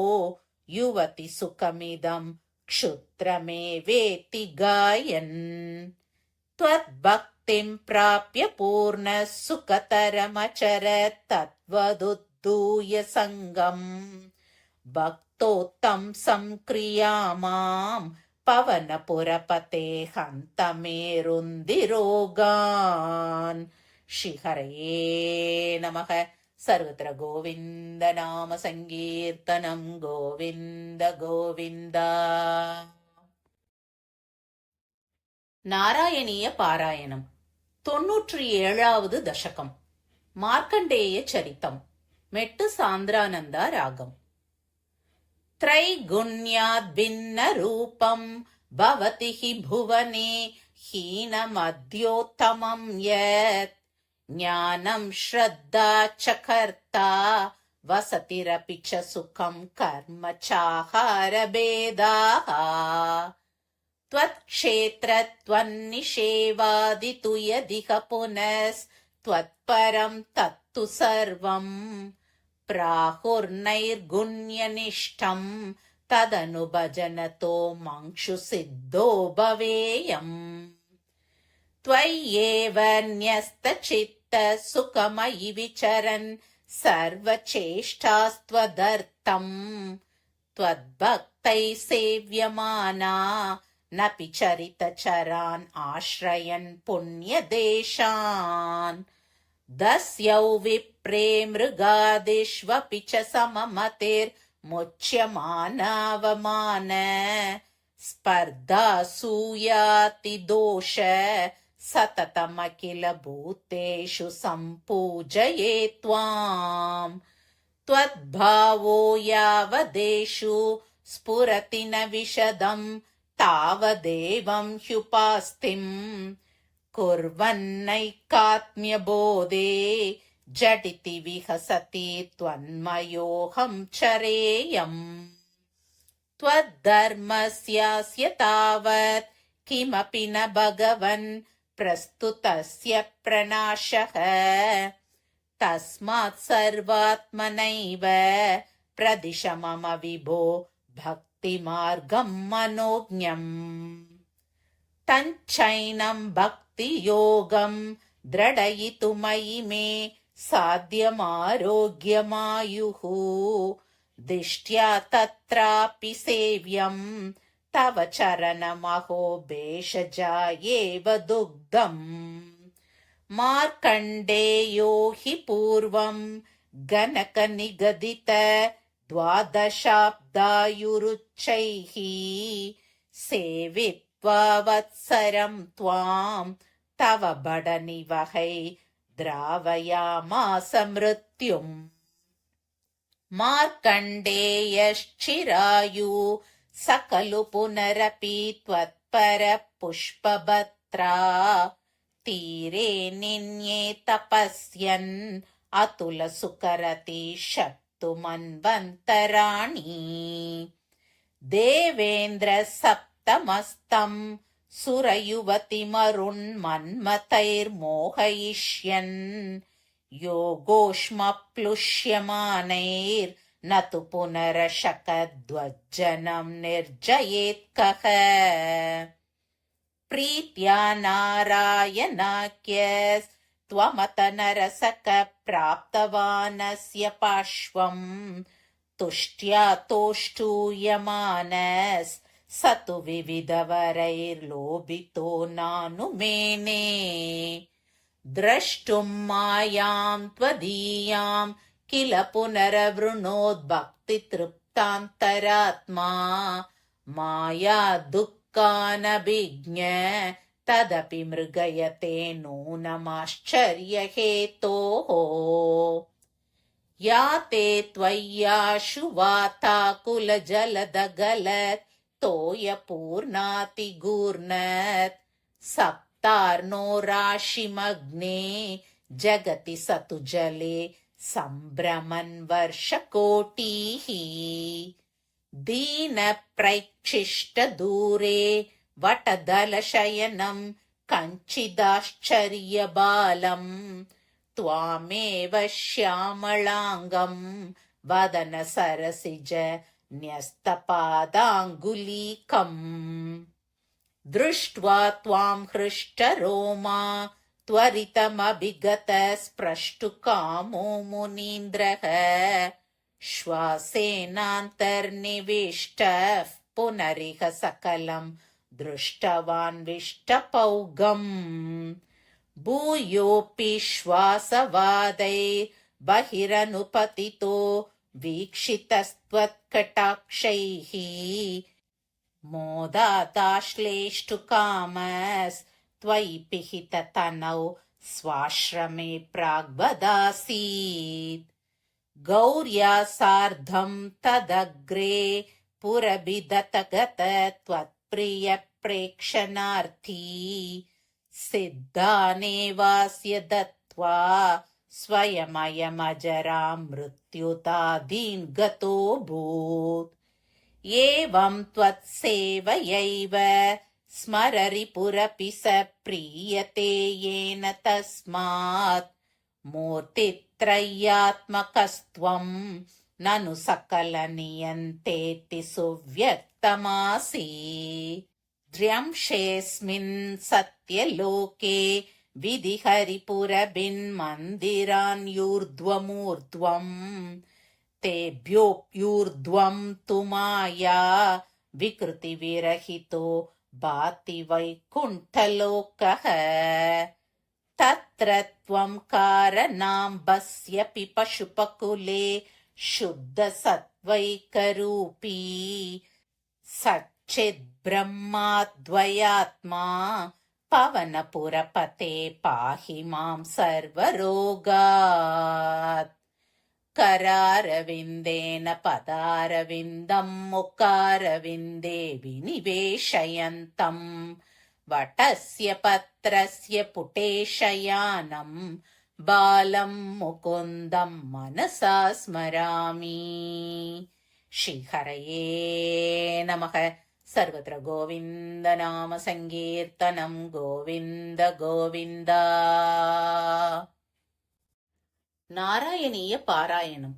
युवति सुखमिदं क्षुद्रमेवेति गायन् त्वद्भक्तिं प्राप्य पूर्णः सुखतरमचर तद्वदुद्धूय सङ्गम् भक्तोत्तं संक्रियामां पवनपुरपते हन्त मेरुन्दिरोगान् श्रीहरये नमः सर्वत्र गोविन्द नाम संकीर्तनं गोविन्द गोविन्द नारायणीय पारायणम् 97வது दशकम् मार्कण्डेय चरितम् मेट्टु सान्द्रानन्दा रागम् त्रैगुण्याद्भिन्नरूपं भवति हि भुवने हीनमद्योत्तमं यत् ज्ञानं श्रद्धा च कर्ता वसतिरपि च सुखं कर्म चाहारभेदाः त्वत्क्षेत्रत्वन्निषेवादितु यदिह पुनस्त्वत्परं तत्तु सर्वं प्राहुर्नैर्गुण्यनिष्ठं तदनु भजनतो मंक्षु सिद्धो भवेयम् त्वय्येव न्यस्तचित्तो सुखमयि विचरन् सर्वचेष्टास्त्वदर्थम् त्वद्भक्तैः सेव्यमाना नपि चरितचरान् आश्रयन् पुण्यदेशान् दस्यौ विप्रे मृगादिष्वपि च सममतिर्मुच्यमानावमान स्पर्धासूयातिदोष सततमखिल भूतेषु सम्पूजये त्वाम् त्वद्भावो यावदेषु स्फुरति न विशदम् तावदेवं ह्युपास्तिम् कुर्वन्नैकात्म्यबोधे झटिति विहसति त्वन्मयोऽहं चरेयम् त्वद्धर्मस्यास्य तावत् किमपि न भगवन् प्रस्तुतस्य प्रनाशः तस्मात् सर्वात्मनैव प्रदिश मम विभो भक्तिमार्गं मनोज्ञम् तञ्चैनं भक्तियोगं दृढयितुमयि मे साध्यमारोग्यमायुः दिष्ट्या तत्रापि सेव्यं तव चरणमहो भेषजायेव दुग्धम् मार्कण्डेयो हि पूर्वं गणकनिगदित द्वादशाब्दायुरुच्चैः सेवित्वा वत्सरं त्वां तव बडनिवहै द्रावयामास मृत्युम् मार्कण्डेयश्चिरायु सकलु पुनरपि त्वत्पर पुष्पभद्रा तीरे निन्ये तपस्यन् अतुल सुकरति शक्तुमन्वन्तराणि देवेन्द्र सप्तमस्तं सुरयुवतिमरुन्मन्मथैर्मोहयिष्यन् योगोष्मप्लुष्यमानैर्न तु पुनरशकद्वज्जनं निर्जयेत् कः प्रीत्या नारायणाख्यस्त्वमत नरसक प्राप्तवानस्य पार्श्वम् तुष्ट्या तोष्टूयमानस् स तु विविधवरैर्लोभितो नानुमेने द्रष्टुं मायां त्वदीयां किल पुनरवृणोद्भक्तितृप्तान्तरात्मा माया दुःखानभिज्ञ तदपि मृगयते नूनमाश्चर्यहेतोः या ते त्वय्याशु वाताकुलजलदगलत् तोयपूर्णातिगूर्णत् सप्तार्णो राशिमग्ने जगति सतु जले सम्भ्रमन् वर्षकोटिः दीनप्रैक्षिष्टदूरे वटदलशयनं कञ्चिदाश्चर्यबालम् त्वामेव श्यामलाङ्गं वदन सरसिज न्यस्तपादाङ्गुलीकम् दृष्ट्वा त्वां हृष्टरोमा त्वरितमभिगत स्प्रष्टुकामो मुनीन्द्रः श्वासेनान्तर्निविष्टः पुनरिह सकलं दृष्टवान् विष्टपौगम् भूयोऽपि श्वासवादैर्बहिरनुपतितो वीक्षितस्त्वत्कटाक्षैः मोदादाश्लेष्टुकामस्त्वयि पिहिततनौ स्वाश्रमे प्राग्वदासीत् गौर्या सार्धं तदग्रे पुरभिदतगत त्वत्प्रियप्रेक्षणार्थी सिद्धानेवास्य दत्त्वा स्वयमयमजरां मृत्युतादीन् गतोऽभूत् एवं त्वत्सेवयैव स्मररिपुरपि स प्रीयते येन तस्मात् मूर्तित्रयात्मकस्त्वं ननु सकलनियन्तेति सुव्यक्तमासि द्र्यंशेऽस्मिन् सत्यलोके विधिहरिपुरबिन्मन्दिरान्यूर्ध्वमूर्ध्वम् तेभ्योऽप्यूर्ध्वं तु माया विकृतिविरहितो भाति वैकुण्ठलोकः तत्र त्वं कारणम्बस्यपि पशुपकुले शुद्धसत्त्वैकरूपी सच्चिद्ब्रह्माद्वयात्मा पवनपुरपते पाहि मां सर्वरोगात् करारविन्देन पदारविन्दं मुखारविन्दे विनिवेशयन्तम् वटस्य पत्रस्य पुटेशयानं बालं मुकुन्दं मनसा स्मरामि. श्रीहरये नमः. सर्वत्र गोविन्द नाम संकीर्तनं गोविन्द गोविन्द. நாராயணீய பாராயணம்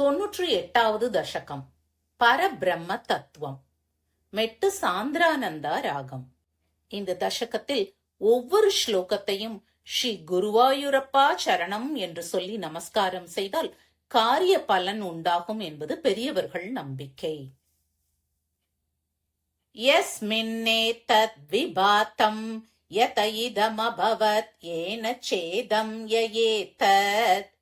98வது தசகம். பரபிரம்ம தத்துவம். மெட்டு சாந்திரானந்தா ராகம். இந்த தசகத்தில் ஒவ்வொரு ஸ்லோகத்தையும் ஸ்ரீ குருவாயூரப்பா சரணம் என்று சொல்லி நமஸ்காரம் செய்தால் காரிய பலன் உண்டாகும் என்பது பெரியவர்கள் நம்பிக்கை. யஸ்மின்னே தத் விபாதம் யத இதமபவத் ஏன சேதம் யயேதத்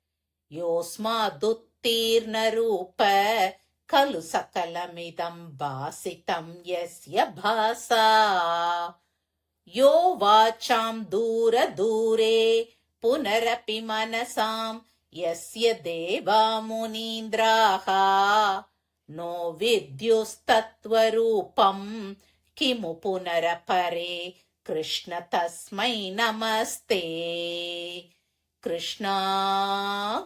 யோஸ்மாதுத்தீர்ண ரூப கலு சகலமிதம் பாசிதம் யஸ்ய பாசா யோ வாசாம் தூர தூரே புனரபி மனசாம் யஸ்ய தேவா முனீந்திராஹ நோ வித்யுஸ்தத்வரூபம் கிமு புனரபரே கிருஷ்ண தஸ்மை நமஸ்தே. கிருஷ்ணா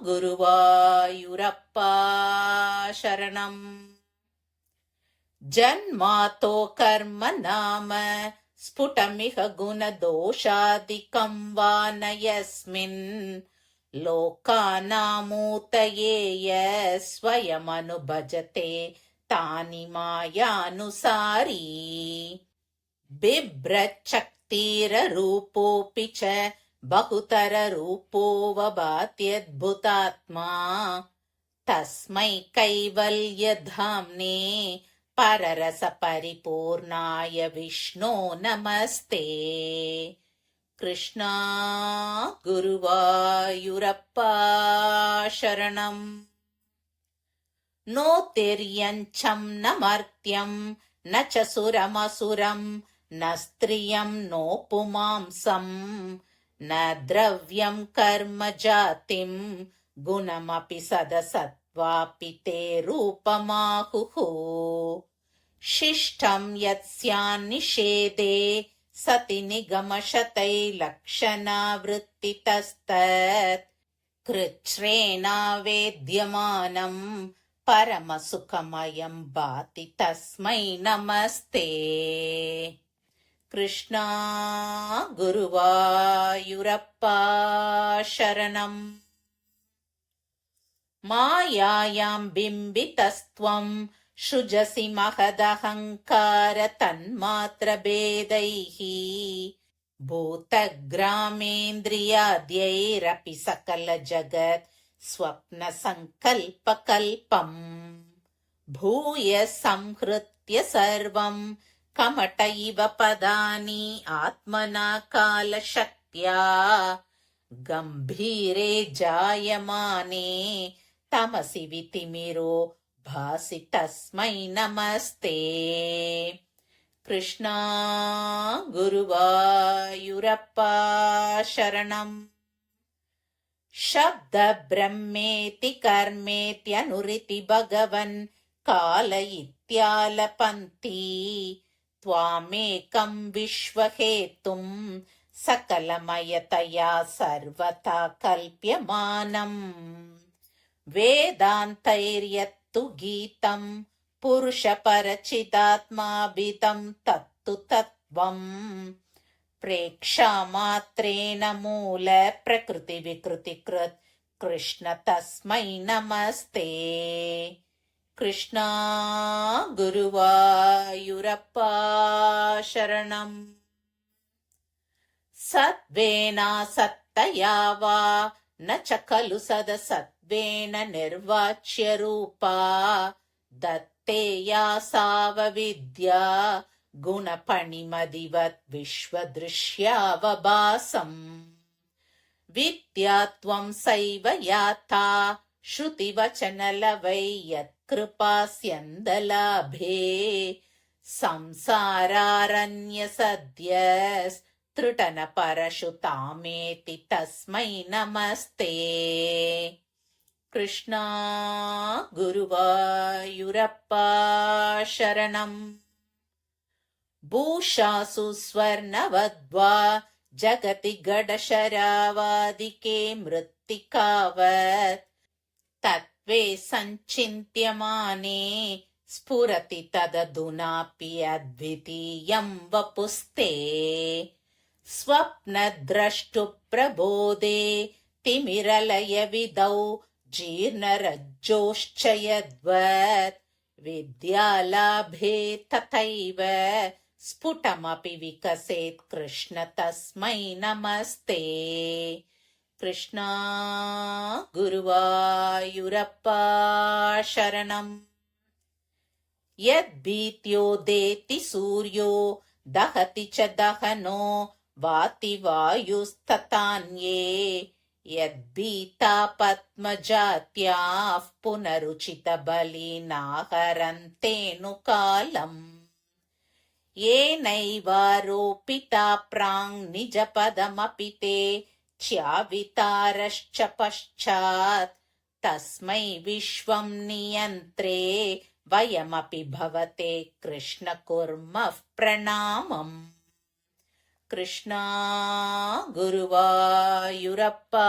குருவாயூரப்பா சரணம். ஜன்மாதோ கர்ம நாம ஸ்புடமிக குணதோஷாதிகம் வா ந யஸ்மின் லோகானாமூதயே ஸ்வயமனுபஜதே தானி மாயானுசாரி बिभ्रच्छक्तिररूपोऽपि च बहुतररूपो वभात्यद्भुतात्मा तस्मै कैवल्यधाम्ने पररसपरिपूर्णाय विष्णो नमस्ते. कृष्णा गुरुवायूरप्पा शरणम्. नो तिर्यञ्चं न मर्त्यं न च सुरमसुरं न स्त्रियं नो पुमांसं न द्रव्यं कर्म जातिं गुणमपि सदसत्त्वापि ते रूपमाहुः. शिष्टं यत्स्यान्निषेधे सति निगमशतैर्लक्षणावृत्तितस्तत् कृच्छ्रेणावेद्यमानं परमसुखमयं भाति तस्मै नमस्ते. कृष्णा गुरुवायूरप्पा शरणम्. मायायां बिम्बितस्त्वं सृजसि महदहङ्कार तन्मात्रभेदैः भूतग्रामेन्द्रियाद्यैरपि सकलजगत् स्वप्नसङ्कल्पकल्पम् भूय संहृत्य सर्वं कमट इव पदानि आत्मना कालशक्त्या गम्भीरे जायमाने तमसि वितिमिरो भासि तस्मै नमस्ते. कृष्णा गुरुवायूरप्पा शरणम्. शब्द ब्रह्मेति कर्मेत्यनुरिति भगवन् काल इत्यालपन्ति त्वामेकं विश्वहेतुं सकलमयतया सर्वथा कल्प्यमानम् वेदान्तैर्यत्तु गीतं पुरुषपरचिदात्माभितं तत्तु तत्त्वम् प्रेक्षामात्रेण मूल प्रकृति विकृतिकृत् कृष्ण तस्मै नमस्ते. कृष्णा गुरुवायूरप्पा शरणम्. सत्त्वेनासत्तया वा न च खलु सदसत्त्वेन निर्वाच्य रूपा दत्तेया सावविद्या गुणपणिमदिवत् विश्वदृश्यावभासम् विद्या त्वं सैव याथा श्रुतिवचनलवै यत्कृपास्यन्दलाभे संसारारण्यसद्यस्तृटन परशुतामेति तस्मै नमस्ते। कृष्णा गुरुवायुरप्पा शरणम्। भूषासु स्वर्णवद्वा जगति गडशरावादिके मृत्तिकावत् तत्त्वे सञ्चिन्त्यमाने स्फुरति तदधुनापि अद्वितीयं वपुस्ते। स्वप्नद्रष्टुप्रबोधे तिमिरलयविदौ जीर्णरज्जोश्च यद्वत् विद्यालाभे तथैव स्फुटमपि विकसेत् कृष्ण तस्मै नमस्ते। कृष्णा गुरुवायुरप्पा शरणम्। यद्भीत्योदेति सूर्यो दहति च दहनो वाति वायुस्तथान्ये यद्भीता पद्मजात्याः पुनरुचितबलिनाहरन्तेऽनुकालम् येनैवारोपिता प्राङ् निजपदमपि ते च्यावितारश्च पश्चात् तस्मै विश्वं नियन्त्रे वयमपि भवते कृष्ण कुर्मः प्रणामम्। कृष्णा गुरुवायुरप्पा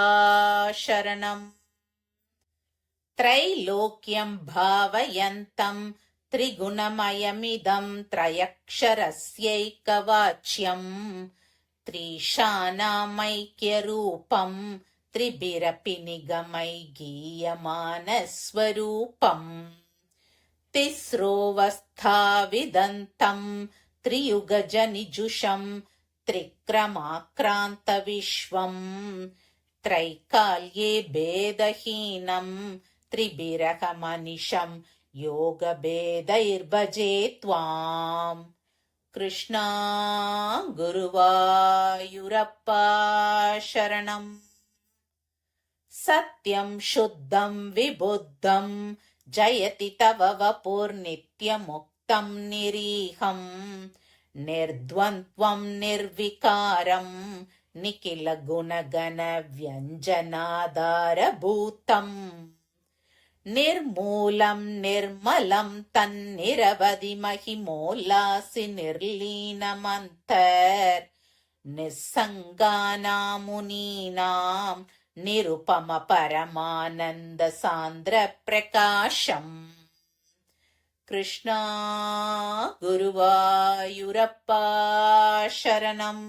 शरणम्। त्रैलोक्यं भावयन्तं त्रिगुणमयमिदं त्रयक्षरस्यैकवाच्यं त्रिशानामैक्यरूपं त्रिभिरपि निगमै गीयमानस्वरूपम् तिस्रोऽवस्थाविदन्तं त्रियुगजनिजुषं त्रिक्रमाक्रान्तविश्वं त्रैकाल्ये भेदहीनं त्रिभिरहमनिशं योगभेदैर्भजे त्वाम्। कृष्णा गुरुवायुरप्पा शरणम्। सत्यं शुद्धं विबुद्धं जयति तव वपुर्नित्यमुक्तं निरीहम् निर्द्वन्द्वं निर्विकारं निखिल गुणगण व्यञ्जनाधारभूतम् निर्मूलं निर्मलं तन्निरवधि महिमोल्लासि निर्लीनमन्तर् निस्सङ्गानामुनीनां निरुपम परमानन्द सान्द्र प्रकाशम्। कृष्णा गुरुवायुरप्पा शरणम्।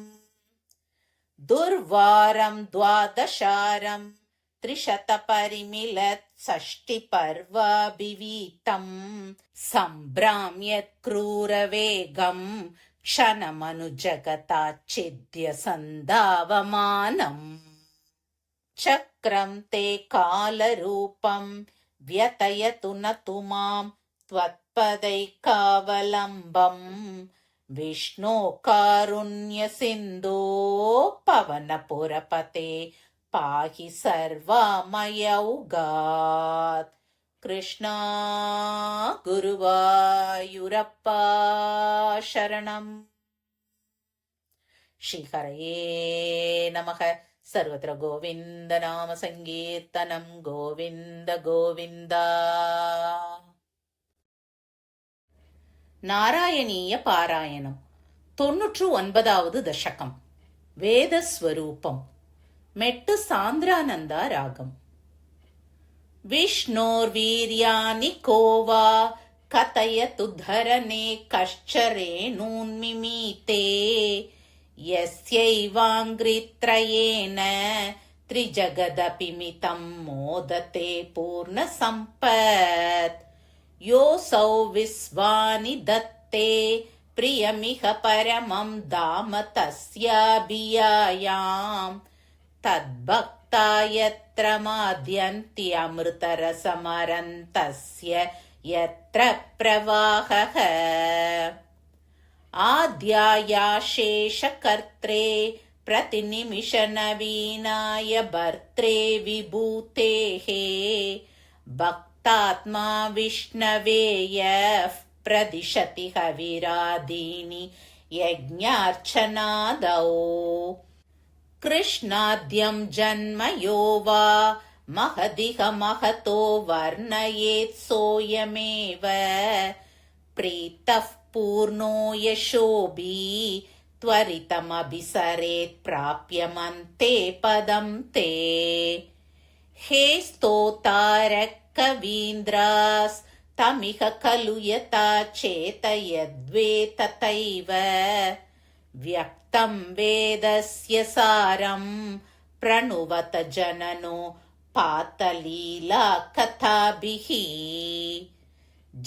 दुर्वारं द्वादशारं त्रिशतपरिमिलत् षष्टिपर्वाभिवीतं सम्भ्राम्य क्रूरवेगं क्षणमनुजगताच्छिद्य सन्धावमानम् चक्रं ते कालरूपं व्यतयतु न तु मां त्वत्पदैकावलम्बम् विष्णो कारुण्यसिन्धो पवनपुरपते पाहि सर्वामयौगात्। कृष्णा गुरुवायुरप्पा शरणम्। श्रीहरये नमः। सर्वत्र गोविन्द नाम संकीर्तनं गोविन्द गोविन्द। நாராயணீய பாராயணம் 99வது தசகம். வேதஸ்வரூபம். மெட்டு சாந்திரானந்தா ராகம். விஷ்ணோர்வீர்யாணி கோவா கதயது தரனே கஷ்சரேணூன்மிமீதே யஸ்யைவாங்கிரித்ரயேன த்ரிஜகதபிமிதம் மோததே பூர்ண சம்பத் योऽसौ विश्वानि दत्ते प्रियमिह परमं धाम तस्याभियायाम् तद्भक्ता यत्र माद्यन्ति अमृतरसमरन्तस्य यत्र प्रवाहः आद्यायाशेषकर्त्रे प्रतिनिमिषनवीनाय भर्त्रे विभूतेः भक्तात्मा विष्णवे यः प्रदिशति हविरादीनि यज्ञार्चनादौ कृष्णाद्यं जन्म यो वा महदिह महतो वर्णयेत् सोऽयमेव प्रीतः पूर्णो यशोभी त्वरितमभिसरेत् प्राप्यमन्ते पदं ते हे स्तोतारः कवीन्द्रास्तमिह खलु यथा चेतयद्वे तथैव व्यक्तं वेदस्य सारं प्रणुवत जननो पातलीला कथाभिः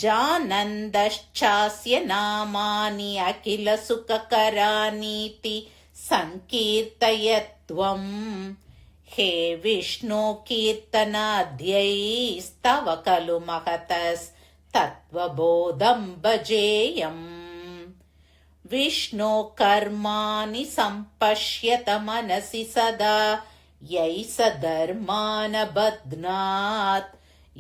जानन्दश्चास्य नामानि अखिल सुखकरानीति संकीर्तयत्वं हे विष्णु कीर्तनाद्यैस्तव खलु महतस्तत्त्वबोधं भजेयम् विष्णो कर्माणि सम्पश्यत मनसि सदा यै स धर्मान् बध्नात्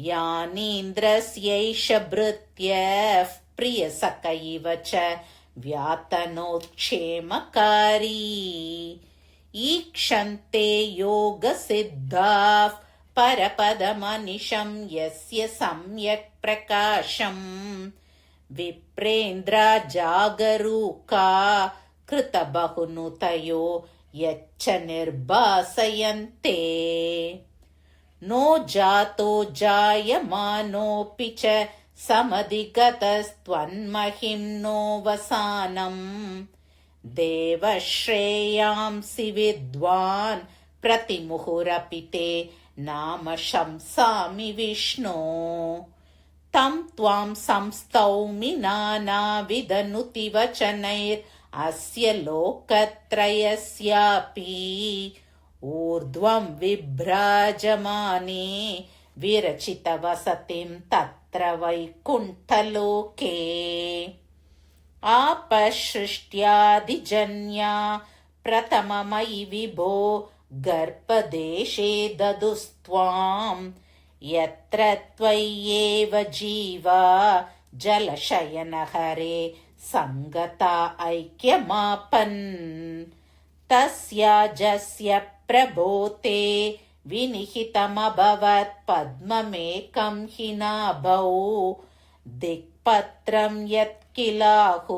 यानीन्द्रस्यैष भृत्यः प्रियसख इव च व्यातनोत्क्षेमकारी ईक्षन्ते योगसिद्धाः परपदमनिशं यस्य सम्यक् प्रकाशम् विप्रेन्द्रा जागरूका कृतबहुनुतयो यच्च निर्भासयन्ते नो जातो जायमानोऽपि च समधिगतस्त्वन्महिम्नोऽवसानम् देवश्रेयांसि विद्वान् प्रतिमुहुरपि ते नाम शंसामि विष्णो तं त्वां संस्तौमि नानाविधनुतिवचनैरस्य लोकत्रयस्यापि ऊर्ध्वं विभ्राजमाने विरचितवसतिं तत्र वैकुण्ठलोके आपसृष्ट्यादिजन्या प्रथममयि विभो गर्भदेशे ददुस्त्वां यत्र त्वय्येव जीवा जलशयनहरे सङ्गता ऐक्यमापन् तस्याजस्य प्रभोते विनिहितमभवत् पद्ममेकं हि नाभौ दिक्पत्रं यत्किलाहु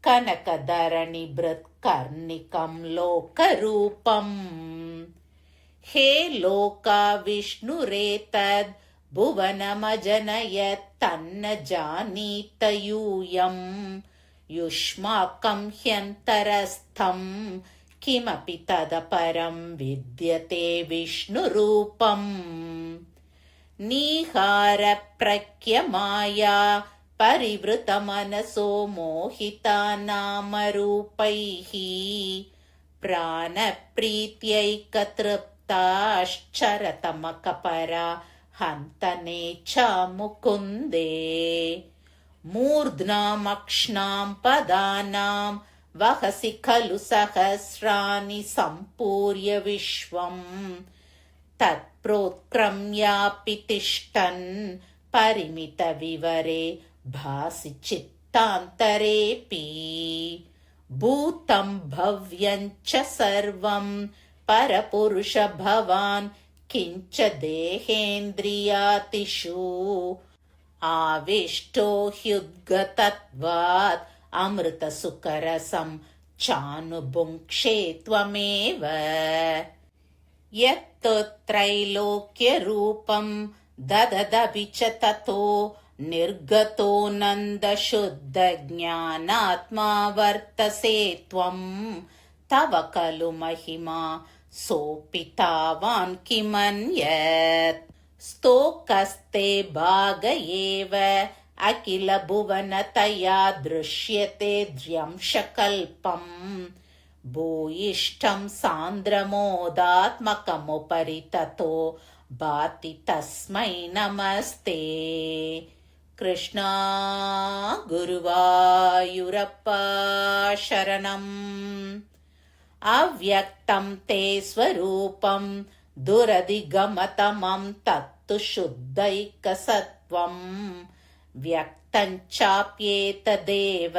कनकधरणिभृत्कर्णिकं लोकरूपम् हे लोका विष्णुरेतद् भुवनमजनयत् तन्न जानीत यूयम् युष्माकं ह्यन्तरस्थं किमपि तदपरं विद्यते विष्णुरूपम् निहारप्रख्यमाया परिवृतमनसो मोहिता नामरूपैः प्राणप्रीत्यैकतृप्ताश्चरतमकपरा हन्तनेच्छा मुकुन्दे मूर्ध्नामक्ष्णां पदानां वहसि खलु सहस्राणि सम्पूर्य विश्वम् तत्प्रोत्क्रम्यापि तिष्ठन् परिमितविवरे भासि चित्तान्तरेऽपि भूतं भव्यं च सर्वं परपुरुष भवान् किञ्च देहेन्द्रियातिषु आविष्टो ह्युद्गतत्वात् अमृतसुखरसं चानुभुङ्क्षे त्वमेव यत् त्रैलोक्यरूपं दददभि च ततो निर्गतो नन्दशुद्धज्ञानात्मा वर्तसे त्वं तव खलु महिमा सोऽपि तावान् किमन्यत् स्तोकस्ते भाग एव अखिल भुवनतया दृश्यते द्र्यंशकल्पम् भूयिष्ठं सान्द्रमोदात्मकमुपरि ततो भाति तस्मै नमस्ते। कृष्णा गुरुवायुरप्पा शरणम्। अव्यक्तं ते स्वरूपं दुरधिगमतमं तत्तु शुद्धैकसत्त्वम् व्यक्तं चाप्येतदेव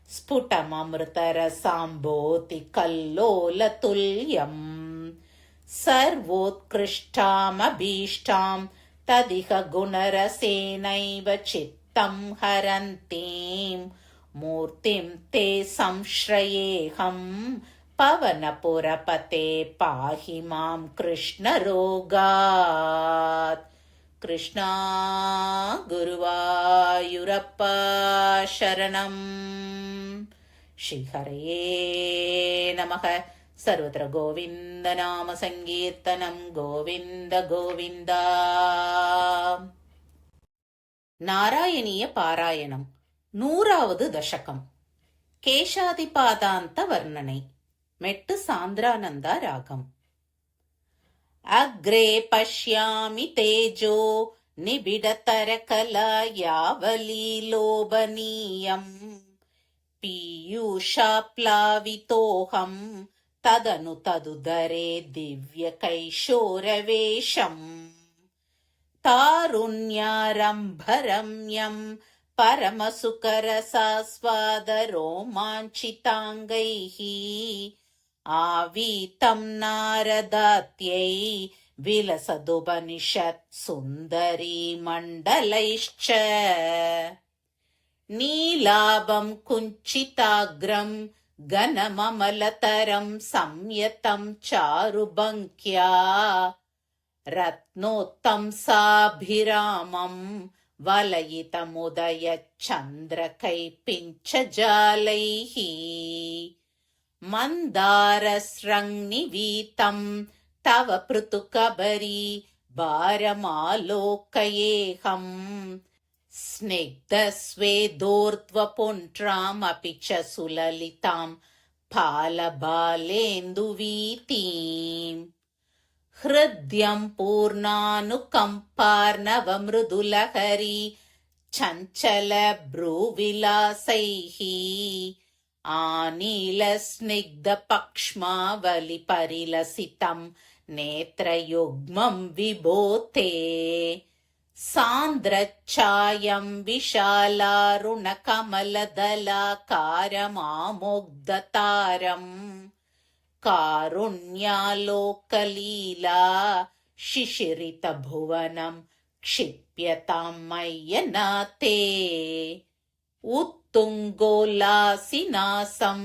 स्फुटममृतरसाम्भोति कल्लोलतुल्यम्। सर्वोत्कृष्टामभीष्टां तदिह गुणरसेनैव चित्तं हरन्तीं मूर्तिं ते संश्रयेऽहं पवनपुरपते पाहि मां कृष्णरोगात्। कृष्णा गुरुवायुरप्पा शरणम्। श्रीहरये नमः। सर्वत्र गोविन्द नाम संकीर्तनं गोविन्द गोविन्द। नारायणीय पारायणं 100வது दशकं केशादिपादान्त वर्णनै मेट्टु सान्द्रानन्दा रागम्। अग्रे पश्यामि तेजो निबिडतरकलयावलीलोभनीयम् पीयूषाप्लावितोऽहं तदनु तदुदरे दिव्यकैशोरवेशम्। तारुण्यारम्भरम्यं परमसुकरसास्वादरोमाञ्चिताङ्गैः आवीतं नारदात्यै विलसदुपनिषत् सुन्दरी मण्डलैश्च। नीलाभं कुञ्चिताग्रं घनममलतरं संयतं चारुबङ्क्या रत्नोत्तंसाभिरामं वलयितमुदयच्चन्द्रकैपिञ्चजालैः मन्दारस्रङ्निवीतं तव पृथुकबरी भारमालोकयेऽहम् स्निग्धस्वेदोर्ध्वपुण्ड्रामपि च सुललितां फालबालेन्दुवीतीम्। हृद्यं पूर्णानुकम्पार्णवमृदुलहरी चञ्चलभ्रूविलासैः आनीलस्निग्धपक्ष्मावलिपरिलसितं नेत्रयुग्मं विभोते। सान्द्रच्छायं विशालारुणकमलदलाकारमामोग्धतारम् कारुण्यालोकलीला शिशिरितभुवनं क्षिप्यतां मय्यनाथे। उत्तुङ्गोल्लासिनासं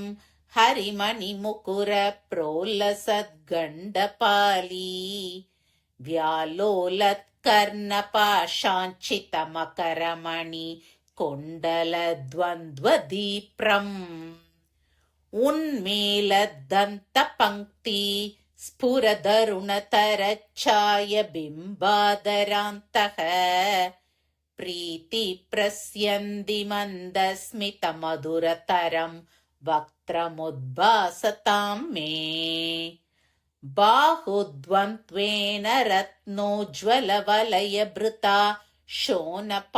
हरिमणिमुकुरप्रोल्लसद्गण्डपाली व्यालोलत्कर्णपाशाञ्चितमकरमणि कुण्डलद्वन्द्वदीप्रम्। उन्मीलद्दन्तपङ्क्ति स्फुरदरुणतरच्छायबिम्बादरान्तः प्रीतिप्रस्यन्दिमन्दस्मितमधुरतरं वक्त्रमुद्भासतां मे। बाहुद्वन्द्वेन रत्नोज्ज्वलवलयभृता शोणपाणिप्रवाले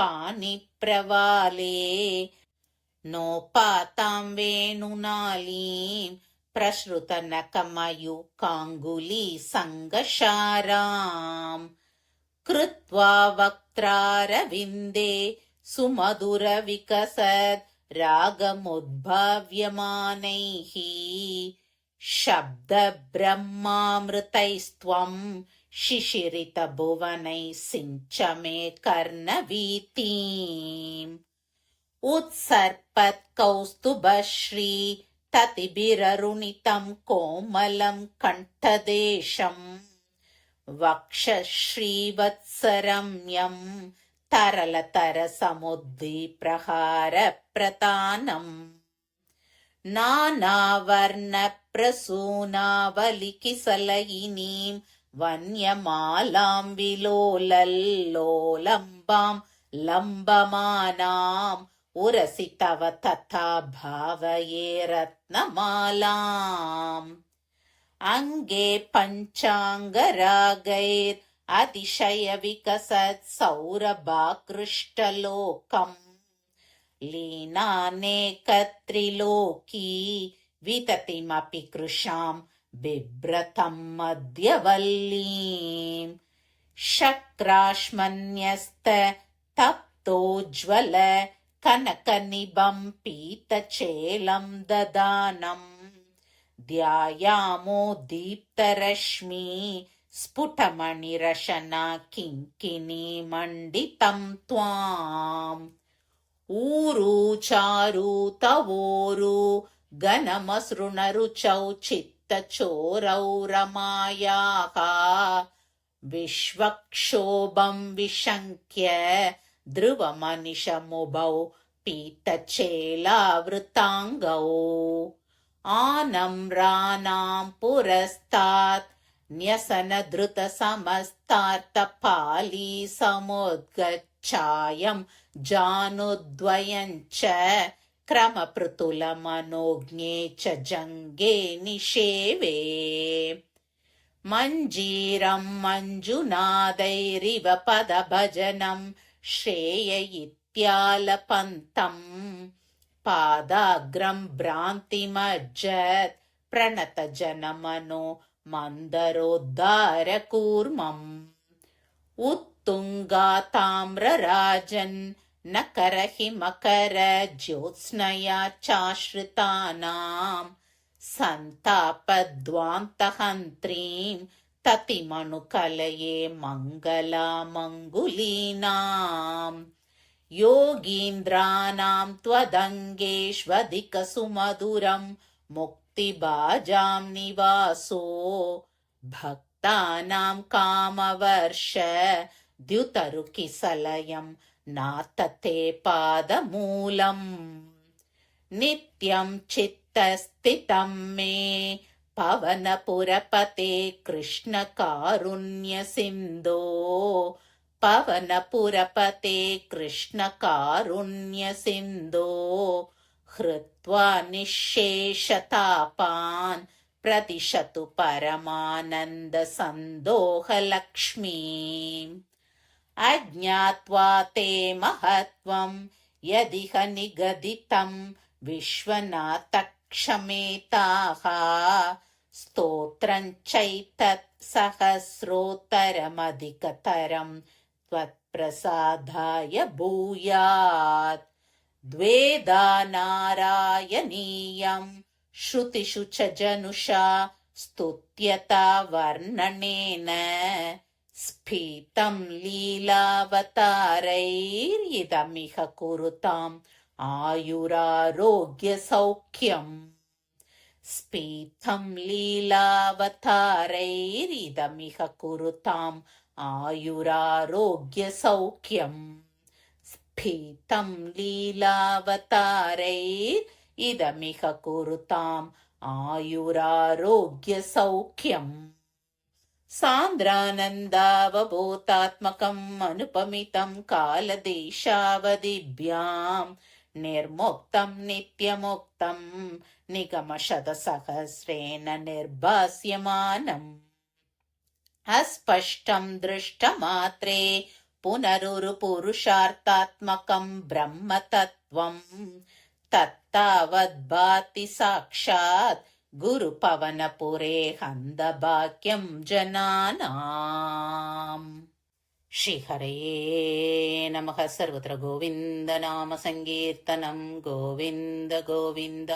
नोपातां वेणुनालीं प्रसृतनकमयूकाङ्गुलीसङ्गशाराम् कृत्वा वक्त्रारविन्दे सुमधुरविकसद् रागमुद्भाव्यमानैः शब्दब्रह्मामृतैस्त्वं शिशिरितभुवनैः सिञ्च मे कर्णवीतीम्। उत्सर्पत्कौस्तुभश्री ततिभिररुणितं कोमलं कण्ठदेशं वक्षश्रीवत्सरम्यं तरलतरसमुद्दीप्रहारप्रतानम् नानावर्णप्रसूनावलिकिसलयिनीं वन्यमालां विलोलल्लोलम्बां लम्बमानाम् उरसि तव तथा भावये रत्नमालाम् अङ्गे पञ्चाङ्गरागैर् अतिशयविकसत् सौरभाकृष्टलोकम् लीनानेकत्रिलोकी विततिमपि कृशाम् बिभ्रतम् मध्यवल्लीम् शक्राश्मन्यस्त तप्तोज्ज्वल कनकनिभम् पीतचेलम् ददानम् ध्यायामो दीप्तरश्मी स्फुटमणिरशना किङ्किणी मण्डितम् त्वाम् ऊरू चारु तवोरु घनमसृणरुचौ चित्तचोरौ रमायाः विश्वक्षोभम् विशङ्क्य ध्रुवमनिशमुभौ पीतचेलावृताङ्गौ आनम्राणाम् पुरस्तात् न्यसनधृतसमस्तार्तपाली समुद्गच्छायम् जानुद्वयम् च क्रमपृतुलमनोज्ञे च जङ्गे निषेवे मञ्जीरम् मञ्जुनादैरिव पदभजनम् श्रेय इत्यालपन्तम् पादाग्रम् भ्रान्तिमज्जत् प्रणतजनमनो मन्दरोद्धारकूर्मम् उत्तुङ्गाताम्रराजन् नकरहिमकर ज्योत्स्नया चाश्रितानाम् सन्तापध्वान्तहन्त्रीम् ततिमनुकलये मङ्गलामङ्गुलीनाम् योगीन्द्राणाम् त्वदङ्गेष्वधिकसुमधुरम् मुक्तिभाजाम् निवासो भक्तानाम् कामवर्ष द्युतरुकिसलयम् नातते पादमूलम् नित्यम् चित्तस्थितम् मे पवनपुरपते कृष्णकारुण्यसिन्धो पवनपुरपते कृष्णकारुण्यसिन्धो हृत्वा निःशेषतापान् प्रतिशतु परमानन्दसन्दोहलक्ष्मीम् अज्ञात्वा ते महत्त्वम् यदिह निगदितम् विश्वनाथक्षमेताः स्तोत्रम् चैतत् सहस्रोत्तरमधिकतरम् त्वत्प्रसादाय भूयात् द्वेधा नारायणीयम् श्रुतिषु च जनुषा स्तुत्यता वर्णनेन स्फीतम् लीलावतारैरिदमिह कुरुताम् आयुरारोग्यसौख्यम् स्फीतम् लीलावतारैरिदमिह कुरुताम् आयुरारोग्यसौख्यम् स्फीतम् लीलावतारैरिदमिह कुरुताम् आयुरारोग्यसौख्यम् सान्द्रानन्दावबोधात्मकम् अनुपमितम् कालदेशावधिभ्याम् निर्मुक्तम् नित्यमुक्तम् निगमशतसहस्रेण निर्भास्यमानम् अस्पष्टम् दृष्टमात्रे पुनरुरुपुरुषार्थात्मकम् ब्रह्मतत्त्वम् तत्तावद्भाति साक्षात् गुरुपवनपुरे हन्दभाग्यम् जनानाम्। श्रीहरये नमः। सर्वत्र गोविन्द नाम संकीर्तनम् गोविन्द गोविन्द।